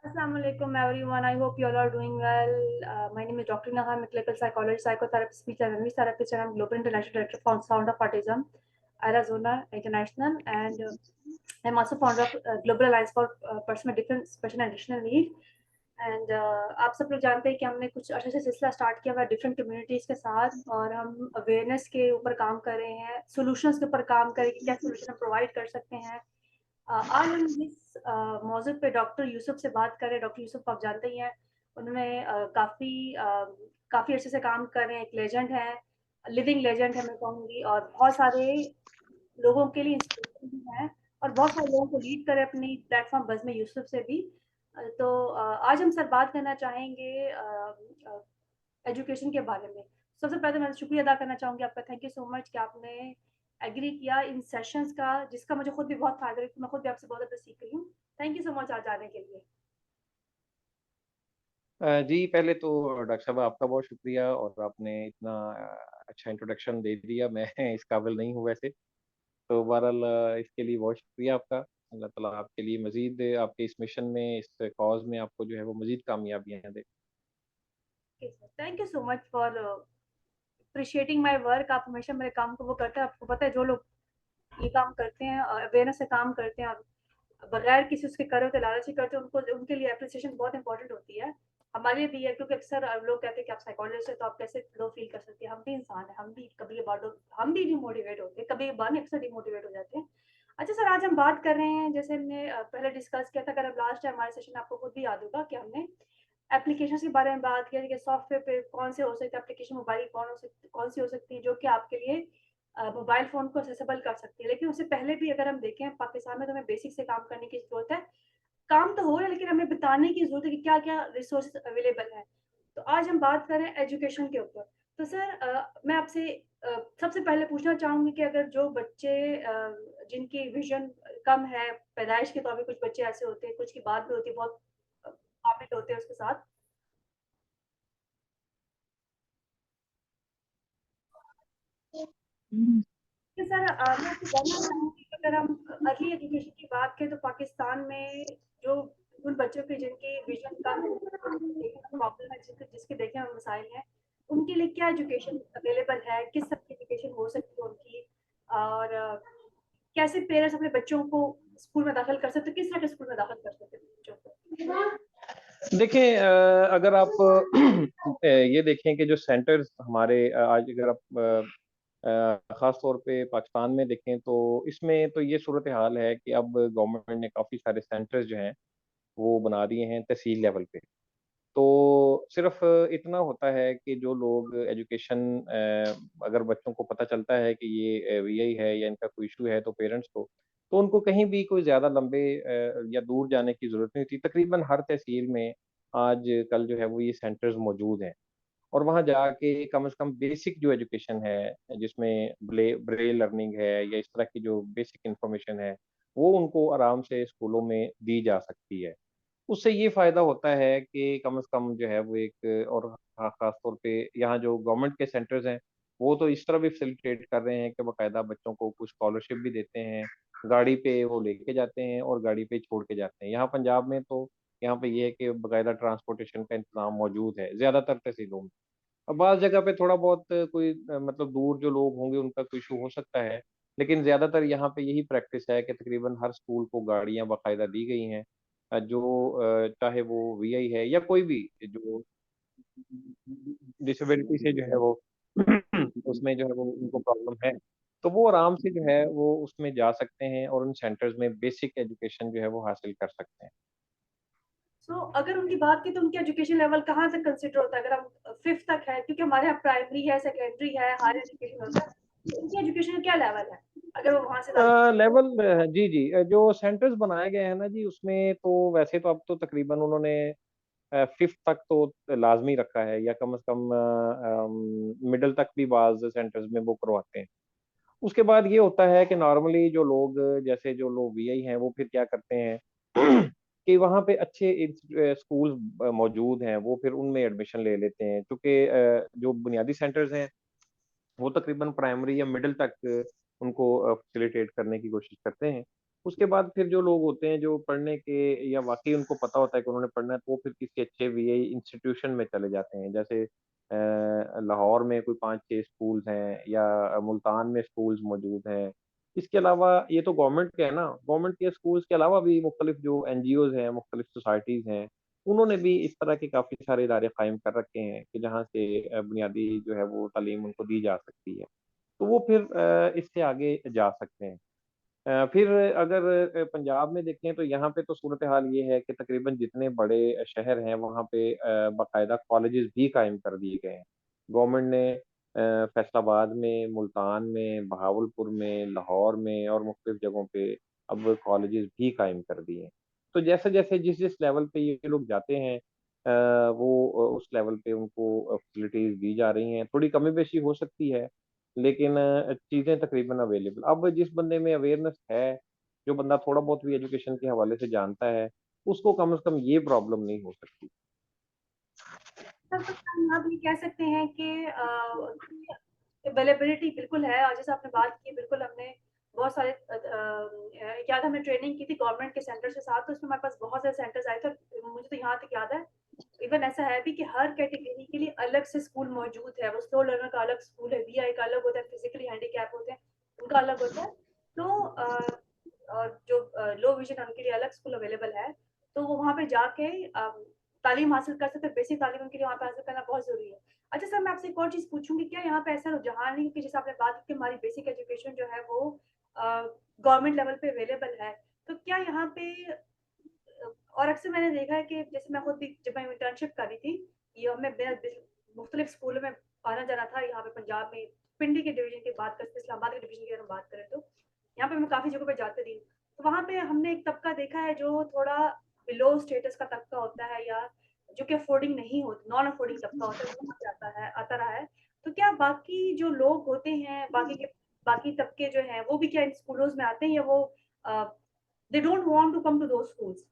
Assalamu alaikum everyone. I hope you all are doing well. My name is Dr. Naha. I'm a clinical psychologist, psychotherapist, speech and language therapist, and I'm Global International Director for Sound of Autism, Arizona International, and I'm also founder of Global Alliance for Person with Different Special and Additional Need. And आप सब लोग जानते हैं कि हमने कुछ अच्छे से सिलसिला स्टार्ट किया हुआ है डिफरेंट कम्युनिटीज़ के साथ और हम अवेयरनेस के ऊपर काम कर रहे हैं, सॉल्यूशंस के ऊपर काम करें कि क्या सॉल्यूशन हम प्रोवाइड कर सकते हैं। आज हम इस मौजू पे डॉक्टर यूसुफ से बात करें। डॉक्टर यूसुफ आप जानते ही हैं, उन्होंने काफ़ी अच्छे से काम कर रहे हैं, एक लेजेंड है, लिविंग लेजेंड है मैं कहूँगी, और बहुत सारे लोगों के लिए इंस्पिरेशन भी है और बहुत सारे लोगों को लीड करे अपनी प्लेटफॉर्म बज़ में यूसुफ से भी। आज हम सर बात करना चाहेंगे एजुकेशन के बारे में। सबसे पहले मैं शुक्रिया अदा करना चाहूँगी आपका, थैंक यू सो मच कि आपने एग्री किया इन सेशंस का, जिसका मुझे खुद भी बहुत फ़ायदा है, मैं खुद भी आपसे बहुत ज़्यादा सीख रही हूँ। थैंक यू सो मच आज आने के लिए। जी, पहले तो डॉक्टर साहब आपका बहुत शुक्रिया और आपने इतना अच्छा इंट्रोडक्शन दे दिया। मैं इस काबिल नहीं हूँ वैसे। तो बहरहाल इसके लिए बहुत शुक्रिया आपका। अल्लाह ताला आपके लिए मज़ीद आपके इस मिशन में, इस कॉज़ में आपको जो है वो मज़ीद कामयाबियाँ दे। Thank you so much for appreciating my work. आप हमेशा मेरे काम को वो करते हैं। आपको पता है जो लोग ये काम करते हैं, अवेयरनेस से काम करते हैं और बगैर किसी उसके करे होते लालच ही करते हैं, उनको उनके लिए एप्रिसिएशन बहुत इंपॉर्टेंट होती है। हमारे लिए भी है, क्योंकि अक्सर लोग कहते हैं कि आप साइकोलॉजिस्ट है तो आप कैसे लो फील कर सकते हैं। हम भी इंसान है, हम भी कभी कभार हम भी डिमोटिवेट होते हैं, कभी कभार नहीं, अक्सर डिमोटिवेट हो जाते हैं। अच्छा सर, आज हम बात कर रहे हैं, जैसे हमने पहले डिस्कस किया था, अगर अब लास्ट टाइम हमारे सेशन आपको खुद भी याद होगा कि हमने एप्लीकेशंस के बारे में बात किया कि सॉफ्टवेयर पे कौन से हो सकते हैं एप्लीकेशन, मोबाइल कौन सी हो सकती है जो कि आपके लिए मोबाइल फ़ोन को एक्सेसिबल कर सकती है। लेकिन उससे पहले भी अगर हम देखें, पाकिस्तान में तो हमें बेसिक से काम करने की ज़रूरत है। काम तो हो रहा है, लेकिन हमें बताने की ज़रूरत है कि क्या-क्या रिसोर्सेज़ अवेलेबल हैं। तो आज हम बात कर रहे हैं एजुकेशन के ऊपर। तो सर मैं आपसे सबसे पहले पूछना चाहूँगी कि अगर जो बच्चे जिनकी विज़न कम है, पैदाइश के तौर पे कुछ बच्चे ऐसे होते हैं, कुछ की बात भी होती है, बहुत काबिल होते हैं उसके साथ। कि सर मैं आपसे जानना चाहूँगी कि अगर हम अर्ली एजुकेशन की बात करें तो पाकिस्तान में जो उन बच्चों की जिनकी विज़न कम है, देखने में प्रॉब्लम है, जिसके देखने में मसाइल हैं, उनके लिए क्या एजुकेशन अवेलेबल है? किस तरह की एजुकेशन हो सकती है उनकी? और कैसे पेरेंट्स अपने बच्चों को स्कूल में दाखिल कर सकते हैं? किस तरह के स्कूल में दाखिल कर सकते हैं बच्चों को? देखिए अगर आप ये देखें कि जो सेंटर्स हमारे आज अगर आप ख़ास तौर पे पाकिस्तान में देखें तो इसमें तो ये सूरत हाल है कि अब गवर्नमेंट ने काफ़ी सारे सेंटर्स जो हैं वो बना दिए हैं तहसील लेवल पे। तो सिर्फ़ इतना होता है कि जो लोग एजुकेशन अगर बच्चों को पता चलता है कि ये वीआई है या इनका कोई इश्यू है तो पेरेंट्स को, तो उनको कहीं भी कोई ज़्यादा लंबे या दूर जाने की ज़रूरत नहीं होती। तकरीबन हर तहसील में आजकल जो है वो ये सेंटर्स मौजूद हैं और वहाँ जाके कम से कम बेसिक जो एजुकेशन है, जिसमें ब्रेल लर्निंग है या इस तरह की जो बेसिक इन्फॉर्मेशन है, वो उनको आराम से स्कूलों में दी जा सकती है। उससे ये फ़ायदा होता है कि कम से कम जो है वो एक और ख़ास तौर पे यहाँ जो गवर्नमेंट के सेंटर्स हैं, वो तो इस तरह भी फैसिलिटेट कर रहे हैं कि बाकायदा बच्चों को कुछ स्कॉलरशिप भी देते हैं, गाड़ी पे वो लेके जाते हैं और गाड़ी पे छोड़ के जाते हैं। यहाँ पंजाब में तो यहाँ पे ये है कि बाकायदा ट्रांसपोर्टेशन का इंतज़ाम मौजूद है, ज़्यादातर तहसीलों में। अब बाज़ जगह पे थोड़ा बहुत कोई मतलब दूर जो लोग होंगे उनका कोई इश्यू हो सकता है, लेकिन ज़्यादातर यहाँ पे यही प्रैक्टिस है कि तकरीबन हर स्कूल को गाड़ियाँ बाकायदा दी गई हैं। जो चाहे वो वीआई है या कोई भी जो डिसेबिलिटी से जो है वो उसमें जो है वो उनको प्रॉब्लम है, तो वो आराम से जो है वो उसमें जा सकते हैं और उन सेंटर्स में बेसिक एजुकेशन जो है वो हासिल कर सकते हैं। सो अगर उनकी बात की तो उनकी एजुकेशन लेवल कहाँ तक कंसिडर होता है? अगर हम 5th तक है, क्योंकि हमारे यहाँ प्राइमरी है, सेकेंडरी है, हायर एजुकेशन होता है, तो उनकी एजुकेशन का क्या लेवल है? अगर वो वहाँ से लेवल जी, जी। जो सेंटर्स बनाए गए हैं ना जी, उसमें तो वैसे तो अब तो तकरीबन उन्होंने 5th तक तो लाज़मी रखा है या कम से कम मिडल तक भी बाज़ सेंटर्स में वो करवाते हैं। उसके बाद ये होता है कि नॉर्मली जो लोग जैसे जो लोग वीआई हैं, वो फिर क्या करते हैं कि वहाँ पे अच्छे स्कूल मौजूद हैं, वो फिर उनमें एडमिशन ले लेते हैं। चूँकि जो बुनियादी सेंटर्स हैं वो तकरीबन प्राइमरी या मिडल तक उनको फैसिलिटेट करने की कोशिश करते हैं। उसके बाद फिर जो लोग होते हैं जो पढ़ने के या वाक़ई उनको पता होता है कि उन्होंने पढ़ना है, तो वो फिर किसी अच्छे वीआई इंस्टीट्यूशन में चले जाते हैं। जैसे लाहौर में कोई 5-6 स्कूल्स हैं या मुल्तान में स्कूल्स मौजूद हैं। इसके अलावा ये तो गवर्नमेंट के है ना, गवर्नमेंट के स्कूल्स के अलावा भी मुख्तलिफ जो एनजीओज़ हैं, मुख्तलिफ सोसाइटीज़ हैं, उन्होंने भी इस तरह के काफ़ी सारे इदारे कायम कर रखे हैं कि जहाँ से बुनियादी जो है वो तालीम उनको दी जा सकती है। तो वो फिर इससे आगे जा सकते हैं। फिर अगर पंजाब में देखें तो यहाँ पे तो सूरत हाल ये है कि तकरीबन जितने बड़े शहर हैं वहाँ पे बाकायदा कॉलेजेस भी कायम कर दिए गए हैं। गवर्नमेंट ने फैसलाबाद में, मुल्तान में, बहावलपुर में, लाहौर में और मुख्तलिफ जगहों पे अब कॉलेजेस भी कायम कर दिए हैं। तो जैसे-जैसे जिस-जिस लेवल पे ये लोग जाते हैं वो उस लेवल पे उनको फैसिलिटीज़ दी जा रही हैं। थोड़ी कमी-बेशी हो सकती है, लेकिन चीज़ें तकरीबन अवेलेबल अब जिस बंदे में अवेयरनेस है, जो बंदा थोड़ा बहुत भी एजुकेशन के हवाले से जानता है, उसको कम से कम ये प्रॉब्लम नहीं हो सकती। सर, तो क्या हम अब ये कह सकते हैं कि अवेलेबिलिटी बिल्कुल है और जैसे आपने बात की बिल्कुल हमने बहुत सारे याद हमने ट्रेनिंग की थी गवर्नमेंट के सेंटर के साथ, तो उसमें हमारे पास बहुत सारे सेंटर्स आए थे और मुझे तो यहाँ तक याद है, इवन ऐसा है भी कि हर कैटेगरी के लिए अलग से स्कूल मौजूद है। वो स्लो लर्नर का अलग स्कूल है, वीआई का अलग होता है, फिजिकली हैंडीकैप होते हैं, उनका अलग होता है। तो और जो लो विज़न है उनके लिए अलग स्कूल अवेलेबल है। तो वो वहाँ पे जाके तालीम हासिल कर सकते हैं, बेसिक तालीम उनके लिए वहाँ पे हासिल करना बहुत ज़रूरी है। अच्छा सर, मैं आपसे एक और चीज़ पूछूँगी, क्या यहाँ पे ऐसा रुझान है कि जैसे आपने बात की कि हमारी बेसिक एजुकेशन जो है वो गवर्नमेंट लेवल पे अवेलेबल है, तो क्या यहाँ पे और अक्सर मैंने देखा है कि जैसे मैं खुद भी जब मैं इंटर्नशिप कर रही थी, ये हमें मुख्तलिफ स्कूलों में आना-जाना था यहाँ पे पंजाब में, पिंडी के डिवीज़न की बात करें, इस्लामाबाद के डिवीज़न की अगर हम बात करें तो, यहाँ पे मैं काफ़ी जगहों पे जाती रही। तो वहाँ पे हमने एक तबका देखा है जो थोड़ा बिलो स्टेटस का तबका होता है या जो कि अफोर्डिंग नहीं होता, नॉन अफोर्डिंग तबका होता है, वो वहाँ जाता है आता रहा है। तो क्या बाकी जो लोग होते हैं, बाकी तबके जो हैं, वो भी क्या इन स्कूलों में आते हैं या वो uh, they don't want to come to those schools?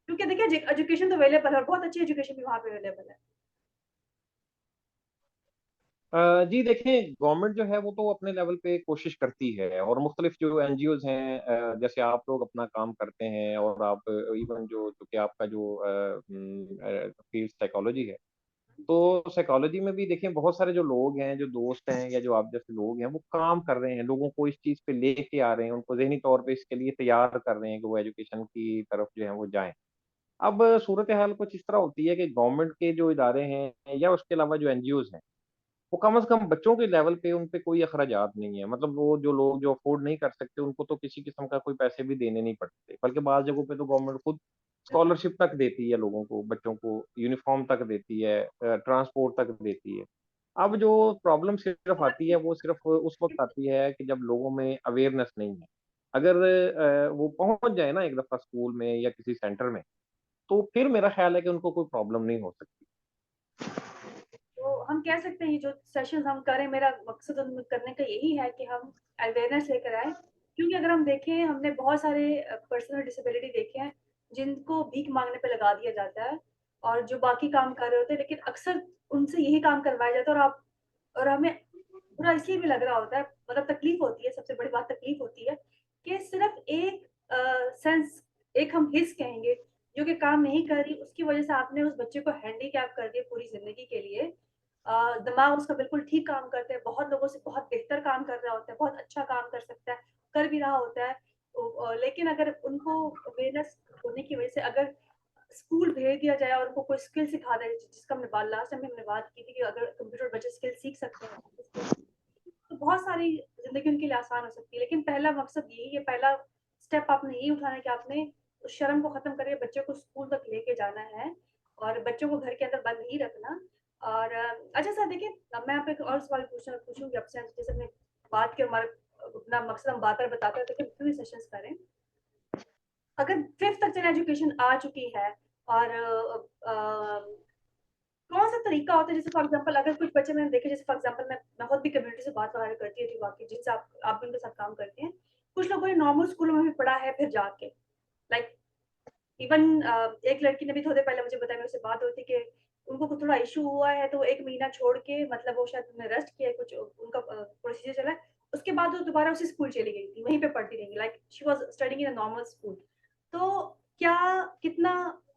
क्योंकि देखिए एजुकेशन तो अवेलेबल है और बहुत अच्छी एजुकेशन भी वहाँ पे अवेलेबल है। जी देखें, गवर्नमेंट जो है वो तो अपने लेवल पे कोशिश करती है और मुख्तलिफ जो एनजीओज़ हैं जैसे आप लोग अपना काम करते हैं और आप इवन जो चूँकि आपका जो फ़ील्ड साइकोलॉजी है, तो साइकोलॉजी में भी देखें बहुत सारे जो लोग हैं, जो दोस्त हैं या जो आप जैसे लोग हैं, वो काम कर रहे हैं, लोगों को इस चीज़ पे लेके आ रहे हैं, उनको ज़हनी तौर पे इसके लिए तैयार कर रहे हैं कि वो एजुकेशन की तरफ जो है वो जाएँ। अब सूरत-ए-हाल कुछ इस तरह होती है कि गवर्नमेंट के जो इदारे हैं या उसके अलावा जो एनजीओज़ हैं, वो कम से कम बच्चों के लेवल पे उन पे कोई अखराजात नहीं है। मतलब वो जो लोग जो अफ़ोर्ड नहीं कर सकते, उनको तो किसी किस्म का कोई पैसे भी देने नहीं पड़ते। बल्कि बाज़ जगहों पे तो गवर्नमेंट खुद स्कॉलरशिप तक देती है लोगों को, बच्चों को यूनिफ़ॉर्म तक देती है ट्रांसपोर्ट तक देती है। अब जो प्रॉब्लम सिर्फ़ आती है, वो सिर्फ़ उस वक़्त आती है कि जब लोगों में अवेयरनेस नहीं है। अगर वो पहुँच जाए ना एक दफ़ा स्कूल में या किसी सेंटर में, तो फिर मेरा ख़्याल है कि उनको कोई प्रॉब्लम नहीं हो सकती। तो हम कह सकते हैं ये जो सेशंस हम करें मेरा मकसद उन करने का यही है कि हम अवेयरनेस लेकर आए। क्योंकि अगर हम देखें हमने बहुत सारे पर्सनल डिसेबिलिटी देखे हैं, जिनको भीख माँगने पे लगा दिया जाता है और जो बाकी काम कर रहे होते हैं लेकिन अक्सर उनसे यही काम करवाया जाता है और हमें बुरा इसलिए भी लग रहा होता है, मतलब तकलीफ होती है, सबसे बड़ी बात तकलीफ होती है कि सिर्फ़ एक सेंस एक हम हिस्स कहेंगे, जो कि काम नहीं कर रही, उसकी वज़ह से आपने उस बच्चे को हैंडीकैप कर दिया पूरी ज़िंदगी के लिए। दिमाग उसका बिल्कुल ठीक काम करता है, बहुत लोगों से बहुत बेहतर काम कर रहा होता है, बहुत अच्छा काम कर सकता है, कर भी रहा होता है। लेकिन अगर उनको अवेयरनेस होने की वज़ह से अगर स्कूल भेज दिया जाए और उनको कोई स्किल सिखा दें, जिसका हमने बात लास्ट टाइम भी हमने बात की थी कि अगर कंप्यूटर बच्चे स्किल सीख सकते हैं, तो बहुत सारी ज़िंदगी उनके लिए आसान हो सकती है। लेकिन पहला मकसद यही है, पहला स्टेप आपने यही उठाना है कि आपने उस शर्म को ख़त्म करके बच्चे को स्कूल तक लेके जाना है और बच्चों को घर के अंदर बंद नहीं रखना। और अच्छा सर देखिए, अब मैं आपको एक और सवाल पूछूँगी आपसे, जैसे हमने बात की हमारा अपना मकसद हम बार-बार बताते हैं, तो कि क्यों ये सेशंस करें। अगर 5th तक चलो एजुकेशन आ चुकी है और कौन-सा तरीका होता है, जैसे फॉर एग्ज़ाम्पल अगर कुछ बच्चे मैंने देखे, जैसे फॉर एग्ज़ाम्पल मैं खुद भी कम्युनिटी से बात वगैरह करती थी वाक़ई, जिनसे आप भी उनके साथ काम करते हैं। कुछ लोगों ने नॉर्मल स्कूलों में भी पढ़ा है फिर जाके, लाइक इवन एक लड़की ने भी थोड़े पहले मुझे बताया, मेरे से बात हुई थी कि उनको कुछ थोड़ा इश्यू हुआ है तो 1 महीना छोड़ के, मतलब वो शायद उन्होंने रेस्ट किया है, कुछ उनका प्रोसीजर चला है, उसके बाद वो दोबारा उसी स्कूल चली गई थी, वहीं पे पढ़ती रहेंगी, like she was studying in a normal school. तो क्या कितना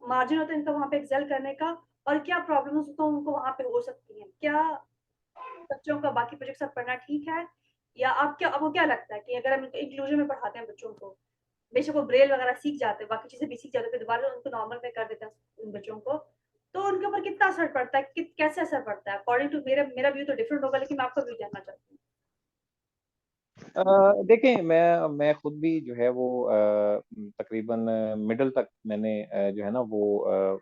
मार्जिन होता है इनका वहाँ पे एक्सेल करने का, और क्या प्रॉब्लम्स तो उनको वहाँ पे हो सकती हैं? क्या बच्चों का बाकी बच्चों के साथ पढ़ना ठीक है? या आपको क्या लगता है कि अगर हम इंक्लूजन में पढ़ाते हैं बच्चों को, बेशक वो ब्रेल वगैरह सीख जाते हैं, बाकी चीज़ें भी सीख जाते हैं, फिर दोबारा उनको नॉर्मल में कर देते हैं उन बच्चों को, तो उनके ऊपर कितना असर पड़ता है? कैसे असर पड़ता है? अकॉर्डिंग टू मेरा मेरा व्यू तो डिफरेंट होगा, लेकिन मैं आपका व्यू जानना चाहती हूँ। देखिए, मैं खुद भी जो है वो तकरीबन मिडल तक मैंने जो है ना वो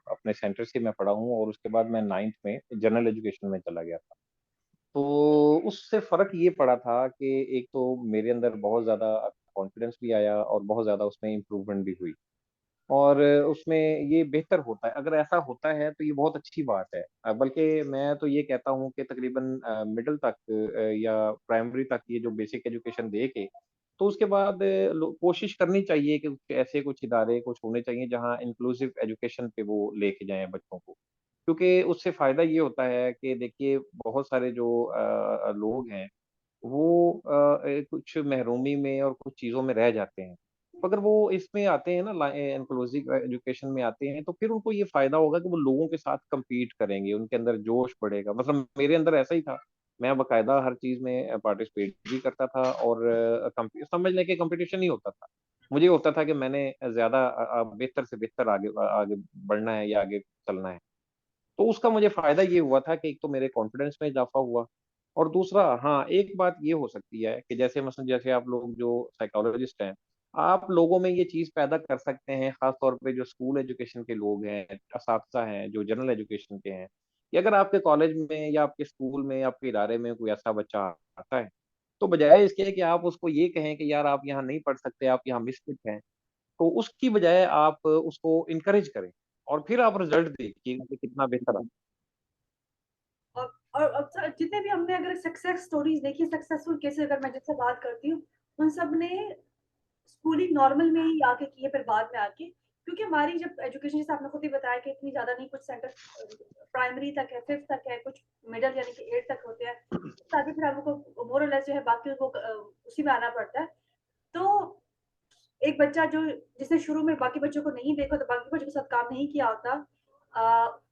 अपने सेंटर से मैं पढ़ा हूँ, और उसके बाद मैं 9th में जनरल एजुकेशन में चला गया था। तो उससे फ़र्क ये पड़ा था कि एक तो मेरे अंदर बहुत ज़्यादा कॉन्फिडेंस भी आया, और बहुत ज़्यादा उसमें इम्प्रूवमेंट भी हुई। और उसमें ये बेहतर होता है, अगर ऐसा होता है तो ये बहुत अच्छी बात है। बल्कि मैं तो ये कहता हूँ कि तकरीबन मिडल तक या प्राइमरी तक ये जो बेसिक एजुकेशन दे के, तो उसके बाद कोशिश करनी चाहिए कि ऐसे कुछ इदारे कुछ होने चाहिए जहाँ इंक्लूसिव एजुकेशन पे वो लेके जाएँ बच्चों को। क्योंकि उससे फ़ायदा ये होता है कि देखिए, बहुत सारे जो लोग हैं, वो कुछ महरूमी में और कुछ चीज़ों में रह जाते हैं। तो अगर वो इसमें आते हैं ना, इंक्लूसिव एजुकेशन में आते हैं, तो फिर उनको ये फ़ायदा होगा कि वो लोगों के साथ कम्पीट करेंगे, उनके अंदर जोश बढ़ेगा। मतलब मेरे अंदर ऐसा ही था, मैं बाकायदा हर चीज़ में पार्टिसिपेट भी करता था, और समझ लें कि कॉम्पिटिशन ही होता था। मुझे होता था कि मैंने ज़्यादा बेहतर से बेहतर आगे बढ़ना है या आगे चलना है। तो उसका मुझे फ़ायदा ये हुआ था कि एक तो मेरे कॉन्फिडेंस में इज़ाफ़ा हुआ, और दूसरा, हाँ, एक बात ये हो सकती है कि जैसे मसलन जैसे आप लोग जो साइकोलॉजिस्ट हैं, आप लोगों में ये चीज़ पैदा कर सकते हैं, ख़ास तौर पे जो स्कूल एजुकेशन के लोग हैं, असातिज़ा हैं, जो जनरल एजुकेशन के हैं, कि अगर आपके कॉलेज में या आपके स्कूल में, आपके इदारे में कोई ऐसा बच्चा आता है, तो बजाय इसके कि आप उसको ये कहें कि यार आप यहाँ नहीं पढ़ सकते, आप यहाँ मिसफिट हैं, तो उसकी बजाय आप उसको एनकरेज करें, और फिर आप रिज़ल्ट देखिए कि कितना बेहतर आता है। और अक्सर जितने भी हमने अगर सक्सेस स्टोरीज देखी, सक्सेसफुल केसेस अगर मैं जिनसे बात करती हूँ, उन सब ने स्कूलिंग नॉर्मल में ही आके की है, फिर बाद में आके, क्योंकि हमारी जब एजुकेशन, जैसे आपने खुद ही बताया कि इतनी ज्यादा नहीं, कुछ सेंटर प्राइमरी तक है, 5th तक है, कुछ मिडिल यानी कि 8 तक होते हैं, ताकि फिर हमको मोर और लेस जो है बाकी को उसी में आना पड़ता है। तो एक बच्चा जो जिसने शुरू में बाकी बच्चों को नहीं देखा, तो बाकी बच्चों के साथ काम नहीं किया होता,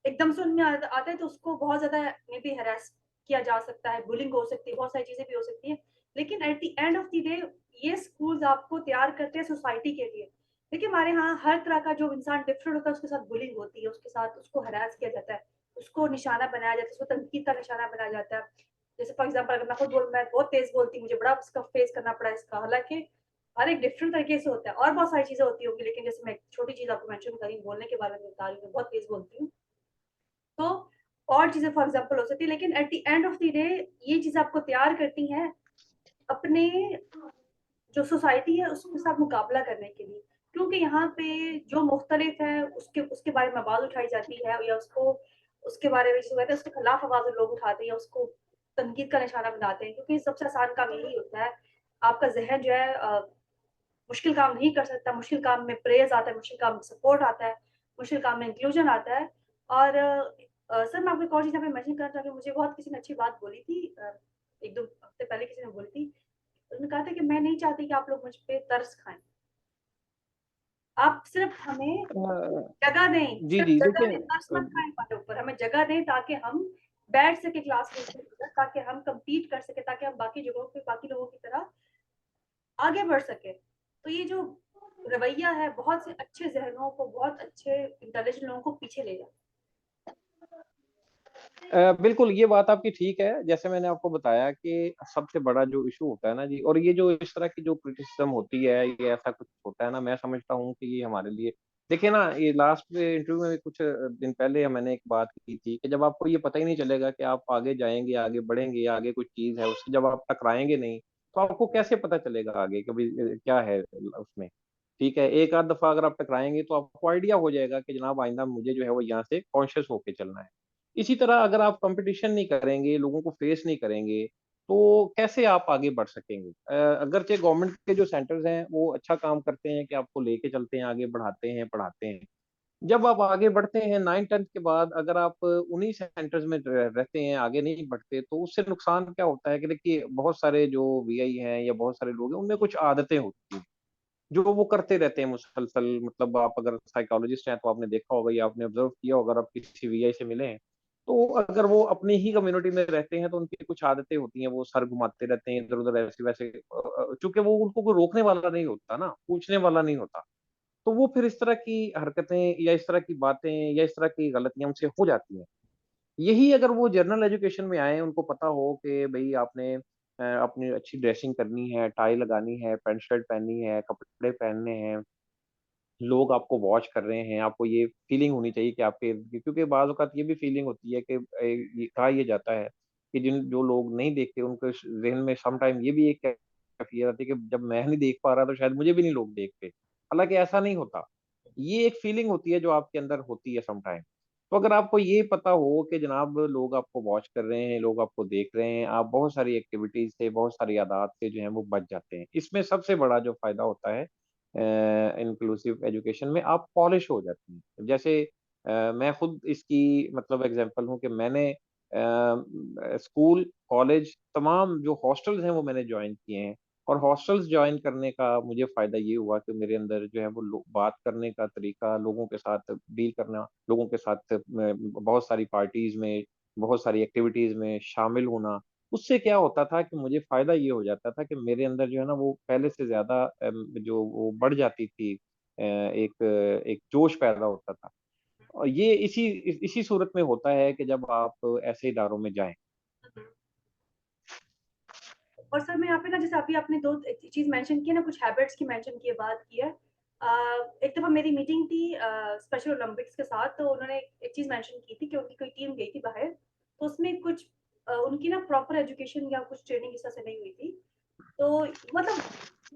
एकदम से उनमें आता है, तो उसको बहुत ज़्यादा मे बी हैरेस किया जा सकता है, बुलिंग हो सकती है, बहुत सारी चीज़ें भी हो सकती हैं। लेकिन at the end of the day ये स्कूल्स आपको तैयार करते हैं सोसाइटी के लिए। देखिए, हमारे यहाँ हर तरह का जो इंसान डिफरेंट होता है, उसके साथ बुलिंग होती है, उसके साथ उसको हैरेस किया जाता है, उसको निशाना बनाया जाता है, उसको तनकीद का निशाना बनाया जाता है। जैसे फॉर एग्ज़ाम्पल अगर मैं बहुत तेज़ बोलती हूँ, मुझे बड़ा उसका फेस करना पड़ा इसका, हालाँकि हर एक डिफरेंट तरीके से होता है, और बहुत सारी चीज़ें होती होंगी, लेकिन जैसे मैं एक छोटी चीज़ आपको मेंशन करी, बोलने के बारे में बता रही हूँ, बहुत तेज़ बोलती हूँ। तो और चीज़ें फॉर एग्ज़ाम्पल हो सकती है, लेकिन at the end of the day ये चीज़ें आपको तैयार करती हैं अपने जो सोसाइटी है उसके साथ मुकाबला करने के लिए। क्योंकि यहाँ पे जो मुख्तलिफ है उसके उसके बारे में आवाज़ उठाई जाती है, या उसको उसके बारे में जिसे कहते हैं उसके खिलाफ आवाज़ लोग उठाते हैं, या उसको तनकीद का निशाना बनाते हैं, क्योंकि सबसे आसान काम यही होता है। आपका ज़हन जो है मुश्किल काम नहीं कर सकता, मुश्किल काम में प्रेज़ आता है, मुश्किल काम में सपोर्ट आता है, मुश्किल काम में इंक्लूज़न आता है। और सर, मैं आपको एक और चीज़ यहाँ पे मेंशन करना चाहूँगी, मुझे बहुत किसी ने अच्छी बात बोली थी, 1-2 हफ्ते पहले किसी ने बोली थी। उन्होंने कहा था कि मैं नहीं चाहती कि आप लोग मुझ पे तरस खाएँ। आप सिर्फ़ हमें अ, जगह दें, जी, सिर्फ़ जी, जगह देखिए, दें, तरस मत खाएँ हमारे ऊपर, हमें जगह दें ताकि हम बैठ सकें क्लासरूम के अंदर, ताकि हम कम्पीट कर सकें, ताकि हम बाकी जगहों पे बाकी लोगों की तरह आगे बढ़ सके। तो ये जो रवैया है, बहुत से अच्छे ज़हनों को, बहुत अच्छे इंटेलिजेंट लोगों को पीछे ले जाता बिल्कुल, ये बात आपकी ठीक है। जैसे मैंने आपको बताया कि सबसे बड़ा जो इश्यू होता है ना जी, और ये जो इस तरह की जो क्रिटिसिज़्म होती है, ये ऐसा कुछ होता है ना, मैं समझता हूँ कि ये हमारे लिए, देखिए ना, ये लास्ट इंटरव्यू में भी कुछ दिन पहले मैंने एक बात की थी कि जब आपको ये पता ही नहीं चलेगा कि आप आगे जाएँगे, आगे बढ़ेंगे, आगे कुछ चीज़ है, उससे जब आप टकराएँगे नहीं, तो आपको कैसे पता चलेगा आगे कि भई क्या है उसमें? ठीक है, एक आध दफ़ा अगर आप टकराएँगे तो आपको आइडिया हो जाएगा कि जनाब आइंदा मुझे जो है वो यहाँ से कॉन्शियस होके चलना है। इसी तरह अगर आप कॉम्पिटिशन नहीं करेंगे, लोगों को फेस नहीं करेंगे, तो कैसे आप आगे बढ़ सकेंगे? अगरचे गवर्नमेंट के जो सेंटर्स हैं, वो अच्छा काम करते हैं कि आपको लेके चलते हैं, आगे बढ़ाते हैं, पढ़ाते हैं। जब आप आगे बढ़ते हैं 9th 10th के बाद, अगर आप उन्हीं सेंटर्स में रहते हैं, आगे नहीं बढ़ते, तो उससे नुकसान क्या होता है कि देखिए बहुत सारे जो वीआई हैं या बहुत सारे लोग हैं, उनमें कुछ आदतें होती हैं जो वो करते रहते हैं मुसलसल। मतलब आप अगर साइकोलॉजिस्ट हैं तो आपने देखा होगा या आपने ऑब्जर्व किया होगा, अगर आप किसी वीआई से मिले हैं, तो अगर वो अपनी ही कम्युनिटी में रहते हैं तो उनकी कुछ आदतें होती हैं, वो सर घुमाते रहते हैं इधर उधर ऐसे वैसे, चूंकि वो उनको कोई रोकने वाला नहीं होता ना, पूछने वाला नहीं होता, तो वो फिर इस तरह की हरकतें या इस तरह की बातें या इस तरह की गलतियां उनसे हो जाती हैं। यही अगर वो जनरल एजुकेशन में आए, उनको पता हो कि भाई आपने अपनी अच्छी ड्रेसिंग करनी है, टाई लगानी है, पैंट शर्ट पहननी है, कपड़े पहनने हैं, लोग आपको वॉच कर रहे हैं, आपको ये फीलिंग होनी चाहिए कि आपके क्योंकि बाज़ औक़ात ये भी फीलिंग होती है कि ये कहा ये जाता है कि जिन जो लोग नहीं देखते उनके ज़हन में सम टाइम ये भी एक फ़ियर आती है कि जब मैं नहीं देख पा रहा तो शायद मुझे भी नहीं लोग देखते। हालाँकि ऐसा नहीं होता। ये एक फीलिंग होती है जो आपके अंदर होती है सम टाइम। तो अगर आपको ये पता हो कि जनाब लोग आपको वॉच कर रहे हैं, लोग आपको देख रहे हैं, आप बहुत सारी एक्टिविटीज़ से, बहुत सारी आदात से जो है वो बच जाते हैं। इसमें सबसे बड़ा जो फ़ायदा होता है इंक्लूसिव एजुकेशन में, आप पॉलिश हो जाती हैं। जैसे मैं खुद इसकी मतलब एग्जांपल हूँ कि मैंने स्कूल, कॉलेज तमाम जो हॉस्टल्स हैं वो मैंने जॉइन किए हैं, और हॉस्टल्स जॉइन करने का मुझे फ़ायदा ये हुआ कि मेरे अंदर जो है वो लो बात करने का तरीका, लोगों के साथ डील करना, लोगों के साथ बहुत सारी पार्टीज़ में, बहुत सारी एक्टिविटीज़ में शामिल होना, उससे क्या होता था कि मुझे फ़ायदा ये हो जाता था कि मेरे अंदर जो है ना वो पहले से ज़्यादा जो वो बढ़ जाती थी, एक एक जोश पैदा होता था। और ये इसी सूरत में होता है कि जब आप ऐसे इदारों में जाएँ। और सर मैं यहाँ पे ना जैसे अभी आपने 2 चीज़ मेंशन की है ना, कुछ हैबिट्स की मेंशन की है, बात की है। एक दफ़ा मेरी मीटिंग थी स्पेशल ओलंपिक्स के साथ, तो उन्होंने एक चीज़ मेंशन की थी कि उनकी कोई टीम गई थी बाहर, तो उसमें कुछ उनकी ना प्रॉपर एजुकेशन या कुछ ट्रेनिंग इस तरह से नहीं हुई थी। तो मतलब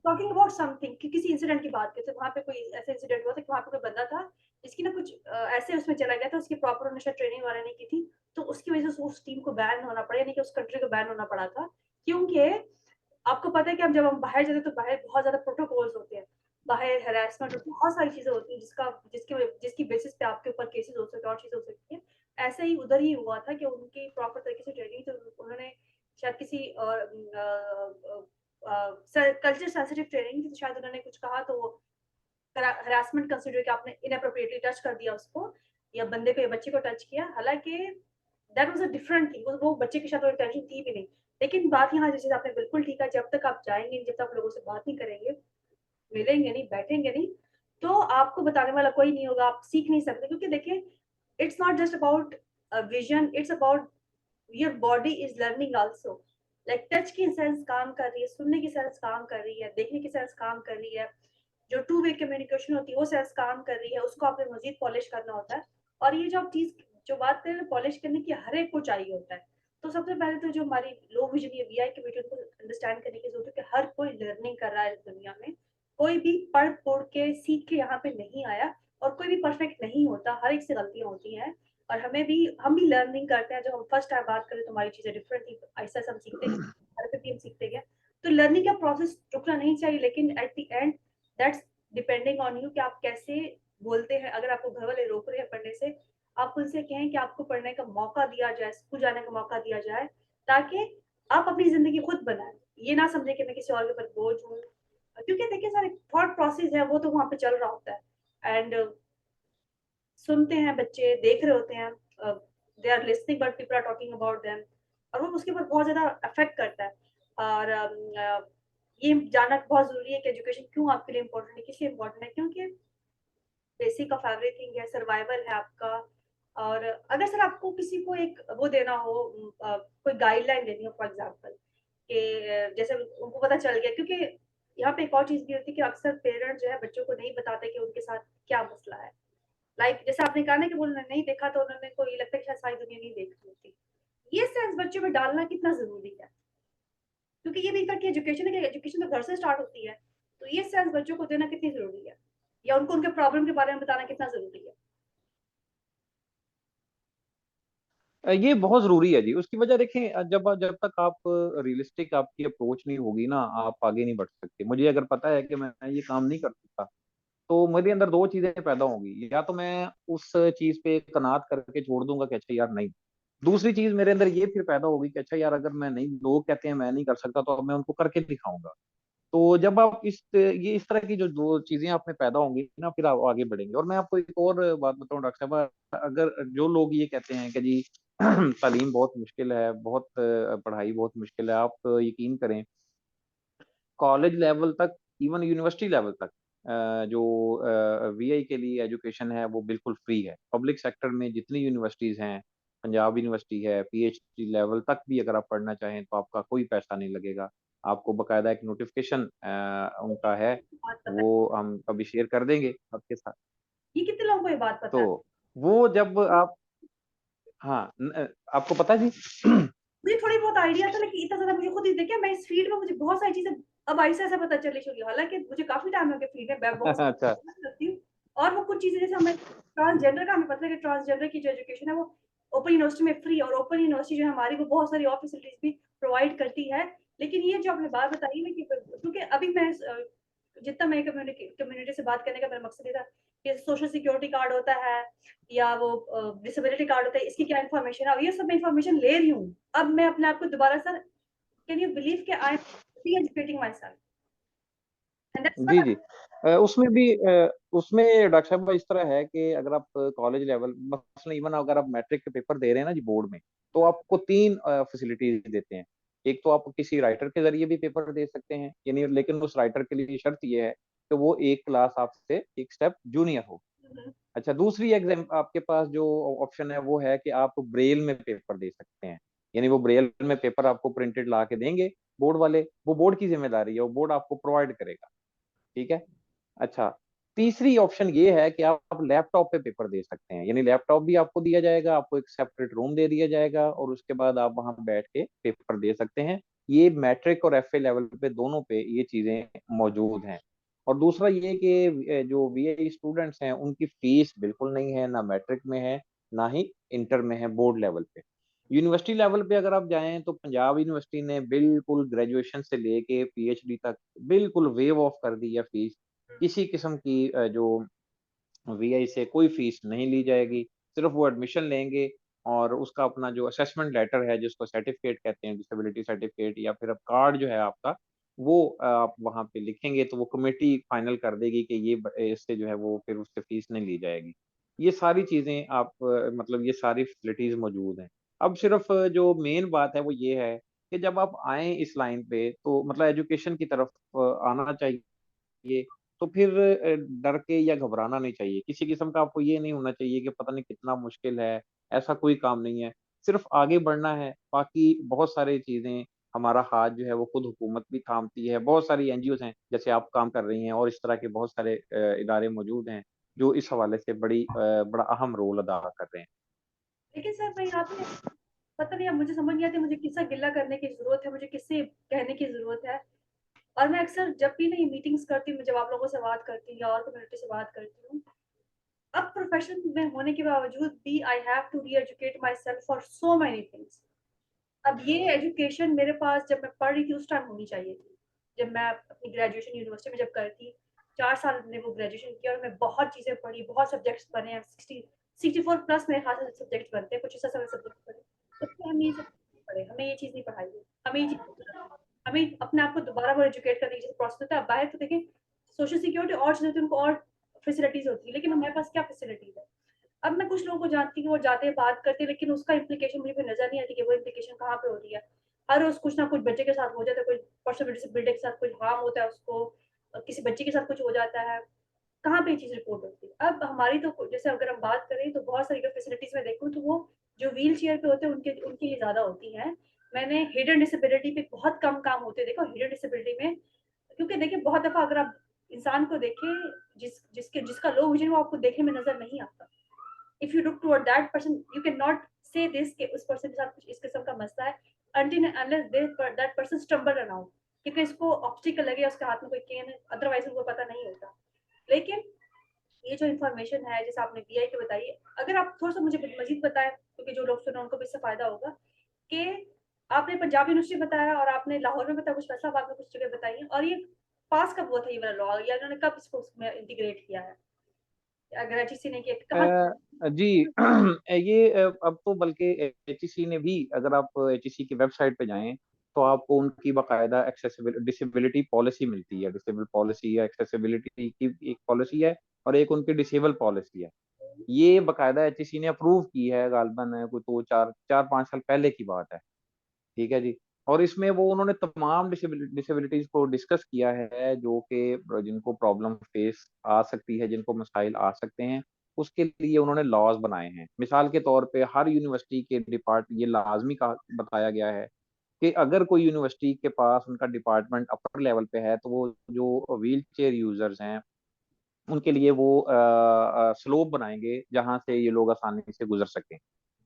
टॉकिंग अबाउट समथिंग कि किसी इंसिडेंट की बात करते हैं, वहाँ पे कोई ऐसा इंसिडेंट हुआ था कि वहाँ पे कोई बंदा था, जिसकी ना कुछ ऐसे उसमें चला गया था, उसकी प्रॉपर उन्होंने शायद ट्रेनिंग वगैरह नहीं की थी, तो उसकी वज़ह से उस टीम को बैन होना पड़ा, यानी कि उस कंट्री को बैन होना पड़ा था। क्योंकि आपको पता है कि हम जब हम बाहर जाते हैं तो बाहर बहुत ज़्यादा प्रोटोकॉल्स होते हैं। बाहर हैरेसमेंट और बहुत सारी चीज़ें होती हैं जिसकी बेसिस पे आपके ऊपर केसेस हो सकते हैं और चीज़ें हो सकती हैं। ऐसे ही उधर ही हुआ था कि उनकी प्रॉपर तरीके से ट्रेनिंग, तो उन्होंने शायद किसी कल्चर सेंसिटिव ट्रेनिंग थी, तो शायद उन्होंने कुछ कहा तो वो हरासमेंट कंसिडर कि आपने इनएप्रोप्रिएटली टच कर दिया उसको, या बंदे को या बच्चे को टच किया। हालाँकि that was a different thing, वो बच्चे के साथ कोई इंटेंशन थी भी नहीं। लेकिन बात यहाँ जैसे आपने बिल्कुल ठीक है, जब तक आप जाएँगे नहीं, जब तक आप लोगों से बात नहीं करेंगे, मिलेंगे नहीं, बैठेंगे नहीं, तो आपको बताने वाला कोई नहीं होगा, आप सीख नहीं सकते, क्योंकि देखिए it's not just about vision, it's about your body is learning also. Like touch की सेंस काम कर रही है, सुनने की सेंस काम कर रही है, देखने की सेंस काम कर रही है, जो टू वे कम्युनिकेशन होती है वो सेंस काम कर रही है, उसको आपने मज़ीद पॉलिश करना होता है। और ये जो आप चीज़ जो बात करें ना पॉलिश करने की, हर एक को चाहिए होता है। तो सबसे पहले तो जो हमारी लो विज़न या वीआई कम्युनिटी, उनको अंडरस्टैंड करने की ज़रूरत है कि हर कोई लर्निंग कर रहा है इस दुनिया में। कोई भी पढ़-पुढ़ के, सीख के यहाँ पे नहीं आया, और कोई भी परफेक्ट नहीं होता, हर एक से गलतियाँ होती हैं। और हम भी लर्निंग करते हैं, जब हम फर्स्ट टाइम बात करें तो हमारी चीज़ें डिफरेंट थी, ऐसा-ऐसा हम सीखते गए, हरकतें हम सीखते गए। तो लर्निंग का प्रोसेस रुकना नहीं चाहिए, लेकिन at the end that's depending on you कि आप कैसे बोलते हैं। अगर आपको घर वाले रोक रहे हैं पढ़ने से, आप उनसे कहें कि आपको पढ़ने का मौका दिया जाए, स्कूल जाने का मौका दिया जाए, ताकि आप अपनी ज़िंदगी खुद बनाएँ। ये ना समझें कि मैं किसी और के ऊपर बोझ हूँ, क्योंकि देखिए सारे थॉट प्रोसेस है वो तो वहाँ पे चल रहा होता है। एंड सुनते हैं बच्चे, देख रहे होते हैं, they are listening but people are talking about them, और वो उसके ऊपर बहुत ज़्यादा इफ़ेक्ट करता है। और ये जानना बहुत ज़रूरी है कि एजुकेशन क्यों आपके लिए इम्पोर्टेंट है, किस लिए इम्पोर्टेंट है, क्योंकि बेसिक ऑफ एवरीथिंग है, सर्वाइवल है आपका। और अगर सर आपको किसी को एक वो देना हो, कोई गाइडलाइन देनी हो फॉर एग्ज़ाम्पल, कि जैसे उनको पता चल गया, क्योंकि यहाँ पे एक और चीज़ भी होती है कि अक्सर पेरेंट्स जो है बच्चों को नहीं बताते कि उनके साथ क्या मसला है। लाइक जैसे आपने कहा ना कि वो उन्होंने नहीं देखा, तो उन्होंने को ये लगता है कि शायद सारी दुनिया नहीं देख रही होती। ये सेंस बच्चों में डालना कितना ज़रूरी है? क्योंकि ये भी एक तरह की एजुकेशन है कि एजुकेशन तो घर से स्टार्ट होती है। तो ये सेंस बच्चों को देना कितनी ज़रूरी है? या उनको उनके प्रॉब्लम के बारे में बताना कितना ज़रूरी है? ये बहुत ज़रूरी है जी। उसकी वजह देखें, जब जब तक आप रियलिस्टिक आपकी अप्रोच नहीं होगी ना, आप आगे नहीं बढ़ सकते। मुझे अगर पता है कि मैं ये काम नहीं कर सकता, तो मेरे अंदर दो चीजें पैदा होंगी, या तो मैं उस चीज पे कनात करके छोड़ दूंगा कि अच्छा यार नहीं, दूसरी चीज मेरे अंदर ये फिर पैदा होगी कि अच्छा यार अगर मैं नहीं, लोग कहते हैं मैं नहीं कर सकता तो अब मैं उनको करके दिखाऊंगा। तो जब आप ये इस तरह की जो दो चीजें आप में पैदा होंगी ना, फिर आप आगे बढ़ेंगे। और मैं आपको एक और बात बताऊं डॉक्टर साहब, अगर जो लोग ये कहते हैं कि जी तालीम बहुत मुश्किल है, बहुत पढ़ाई बहुत मुश्किल है, आप यकीन करें कॉलेज लेवल तक, इवन यूनिवर्सिटी लेवल तक जो वीआई के लिए एजुकेशन है वो बिल्कुल फ्री है। पब्लिक सेक्टर में जितनी यूनिवर्सिटीज हैं, पंजाब यूनिवर्सिटी है, पीएचडी लेवल तक भी अगर आप पढ़ना चाहें तो आपका कोई पैसा नहीं लगेगा। आपको बकायदा एक नोटिफिकेशन उनका है, बात पता वो हम कभी शेयर कर देंगे आपके साथ। है, ये कितने लोगों को ये बात तो पता है? वो जब आप, हाँ आपको पता है जी? मुझे थोड़ी बहुत आइडिया था, लेकिन इतना ज्यादा मुझे खुद ही देखिए, मैं इस फील्ड में मुझे बहुत सारी चीजें अब ऐसे ऐसा पता चली शुरू, हालांकि मुझे काफी टाइम हो गया फील्ड में, मैं बहुत अच्छा। करती हूँ। और वो कुछ चीजें जैसे हमें ट्रांसजेंडर का हमें पता है कि ट्रांसजेंडर की जो एजुकेशन है वो ओपन यूनिवर्सिटी में फ्री, और ओपन यूनिवर्सिटी जो है हमारी वो बहुत सारी और फैसिलिटीज भी प्रोवाइड करती है। लेकिन ये जो आपने बात बताई है कि क्योंकि अभी मैं जितना मैं कम्युनिटी से बात करने का मेरा मकसद ये था कि सोशल सिक्योरिटी कार्ड होता है या वो डिसेबिलिटी कार्ड होता है, इसकी क्या इन्फॉर्मेशन है, और ये सब मैं इन्फॉर्मेशन ले रही हूँ। अब मैं अपने आप को दोबारा सर, कैन यू बिलीव कि I am re educating myself, and that's जी व्हाट। जी। उसमें भी उसमें डॉक्टर साहब इस तरह है कि अगर आप कॉलेज लेवल, मसलन इवन अगर आप मैट्रिक के पेपर दे रहे हैं ना जी बोर्ड में, तो आपको तीन फैसिलिटीज देते हैं। एक तो आप किसी राइटर के जरिए भी पेपर दे सकते हैं, यानी लेकिन उस राइटर के लिए शर्त ये है कि वो एक क्लास आपसे एक स्टेप जूनियर हो। अच्छा, दूसरी एग्जाम आपके पास जो ऑप्शन है वो है कि आप ब्रेल में पेपर दे सकते हैं, यानी वो ब्रेल में पेपर आपको प्रिंटेड ला के देंगे बोर्ड वाले, वो बोर्ड की जिम्मेदारी है, वो बोर्ड आपको प्रोवाइड करेगा। ठीक है। अच्छा, तीसरी ऑप्शन ये है कि आप लैपटॉप पे पेपर दे सकते हैं, यानी लैपटॉप भी आपको दिया जाएगा, आपको एक सेपरेट रूम दे दिया जाएगा और उसके बाद आप वहां बैठ के पेपर दे सकते हैं। ये मैट्रिक और एफए लेवल पे दोनों पे ये चीजें मौजूद हैं। और दूसरा ये कि जो वीआई स्टूडेंट्स हैं उनकी फीस बिल्कुल नहीं है, ना मैट्रिक में है ना ही इंटर में है, बोर्ड लेवल पे। यूनिवर्सिटी लेवल पे अगर आप जाएं तो पंजाब यूनिवर्सिटी ने बिल्कुल ग्रेजुएशन से लेके पीएचडी तक बिल्कुल वेव ऑफ कर दी है फीस। किसी किस्म की जो वीआई से कोई फीस नहीं ली जाएगी, सिर्फ वो एडमिशन लेंगे और उसका अपना जो असेसमेंट लेटर है जिसको सर्टिफिकेट कहते हैं, डिसेबिलिटी सर्टिफिकेट या फिर अब कार्ड जो है आपका, वो आप वहाँ पे लिखेंगे तो वो कमेटी फाइनल कर देगी कि ये इससे जो है वो फिर उससे फीस नहीं ली जाएगी। ये सारी चीजें आप मतलब ये सारी फैसिलिटीज मौजूद हैं। अब सिर्फ जो मेन बात है वो ये है कि जब आप आए इस लाइन पे तो मतलब एजुकेशन की तरफ आना चाहिए, तो फिर डर के या घबराना नहीं चाहिए, किसी किस्म का आपको ये नहीं होना चाहिए कि पता नहीं कितना मुश्किल है। ऐसा कोई काम नहीं है, सिर्फ आगे बढ़ना है। बाकी बहुत सारी चीजें, हमारा हाथ जो है वो खुद हुकूमत भी थामती है, बहुत सारी एनजीओ हैं जैसे आप काम कर रही हैं और इस तरह के बहुत सारे इदारे मौजूद हैं जो इस हवाले से बड़ा अहम रोल अदा कर रहे हैं। लेकिन सर मैं यहाँ पे पता नहीं, अब मुझे समझ नहीं आती मुझे किससे गिला करने की जरूरत है, मुझे किससे कहने की जरूरत है। और मैं अक्सर जब भी ना ये मीटिंग्स करती हूँ, जब आप लोगों से बात करती हूँ या और कम्युनिटी से बात करती हूँ, अब प्रोफेशन में होने के बावजूद भी I have to re educate myself for so many things. अब ये एजुकेशन मेरे पास जब मैं पढ़ रही थी उस टाइम होनी चाहिए थी, जब मैं अपनी ग्रेजुएशन यूनिवर्सिटी में जब करती, 4 साल ने वो ग्रेजुएशन किया और मैं बहुत चीजें पढ़ी, बहुत सब्जेक्ट्स बने हैं, 64 प्लस मेरे खास सब्जेक्ट बनते हैं, कुछ ऐसा सब्जेक्ट पढ़े। उसमें हम ये सब पढ़े, हमें ये चीज नहीं पढ़ाई है, हमें ये चीज, हमें अपने आप को दोबारा वो एजुकेट करने की जैसे प्रोसेस होता है। अब बाहर तो देखें सोशल सिक्योरिटी और चीजें होती है, उनको और फैसिलिटीज होती है, लेकिन हमारे पास क्या फैसिलिटीज है? अब मैं कुछ लोगों को जानती हूँ, वो जाते हैं बात करते हैं, लेकिन उसका इम्प्लीकेशन मुझे नजर नहीं आती कि वो इम्प्लीकेशन कहाँ पे हो रही है। हर रोज कुछ ना कुछ बच्चे के साथ हो जाता है, कोई पर्सन विद डिसेबिलिटी के साथ कुछ हार्म होता है उसको, किसी बच्चे के साथ कुछ हो जाता है, कहाँ पे ये चीज रिपोर्ट होती है? अब हमारी तो जैसे अगर हम बात करें तो बहुत सारी फैसिलिटीज में देखूँ तो वो जो व्हील चेयर पे होते हैं उनके उनके लिए ज्यादा होती है। मैंने हिडन डिसेबिलिटी पे बहुत कम काम होते देखो हिडन डिसेबिलिटी में, क्योंकि देखिए बहुत दफा अगर आप इंसान को देखें जिसका लो विजन वो आपको देखने में नजर नहीं आता। If you look toward that person you can not से दिस कि उस पर्सन के साथ कुछ इस किस्म का मसला है until and unless that person stumble around, क्योंकि इसको ऑब्स्टिकल लगे उसके हाथ में कोई केन है, अदरवाइज उनको पता नहीं होता। लेकिन ये जो इन्फॉर्मेशन है जैसे आपने बीआई की बताई, अगर आप थोड़ा सा मुझे मजीद बताएं क्योंकि जो लोग सुने उनको भी इससे फायदा होगा, कि आपने पंजाब यूनिवर्सिटी बताया और आपने लाहौर में बताया, कुछ फैसलाबाद में कुछ जगह बताई है, और ये पास कब हुआ था ये वाला लॉ, या इन्होंने कब इसको उसमें इंटीग्रेट किया है, अगर एचईसी ने किया, कहाँ? जी ये अब तो बल्कि एचईसी ने भी, अगर आप एचईसी की वेबसाइट पे जाएं तो आपको उनकी बाकायदा एक्सेसिबिलिटी डिसेबिलिटी पॉलिसी मिलती है। डिसेबल पॉलिसी या एक्सेसिबिलिटी की एक पॉलिसी है, और एक उनकी डिसेबल पॉलिसी है। ये बाकायदा एचईसी ने अप्रूव की है, गालबन कोई 2 4 4 5 साल पहले की बात है। ठीक है जी। और इसमें वो उन्होंने तमाम डिसेबिलिटीज को डिस्कस किया है, जो कि जिनको प्रॉब्लम फेस आ सकती है, जिनको मसाइल आ सकते हैं, उसके लिए उन्होंने लॉज बनाए हैं। मिसाल के तौर पे हर यूनिवर्सिटी के डिपार्ट ये लाजमी का बताया गया है कि अगर कोई यूनिवर्सिटी के पास उनका डिपार्टमेंट अपर लेवल पे है, तो वो जो व्हील चेयर यूजर्स हैं उनके लिए वो स्लोप बनाएंगे जहां से ये लोग आसानी से गुजर सकें।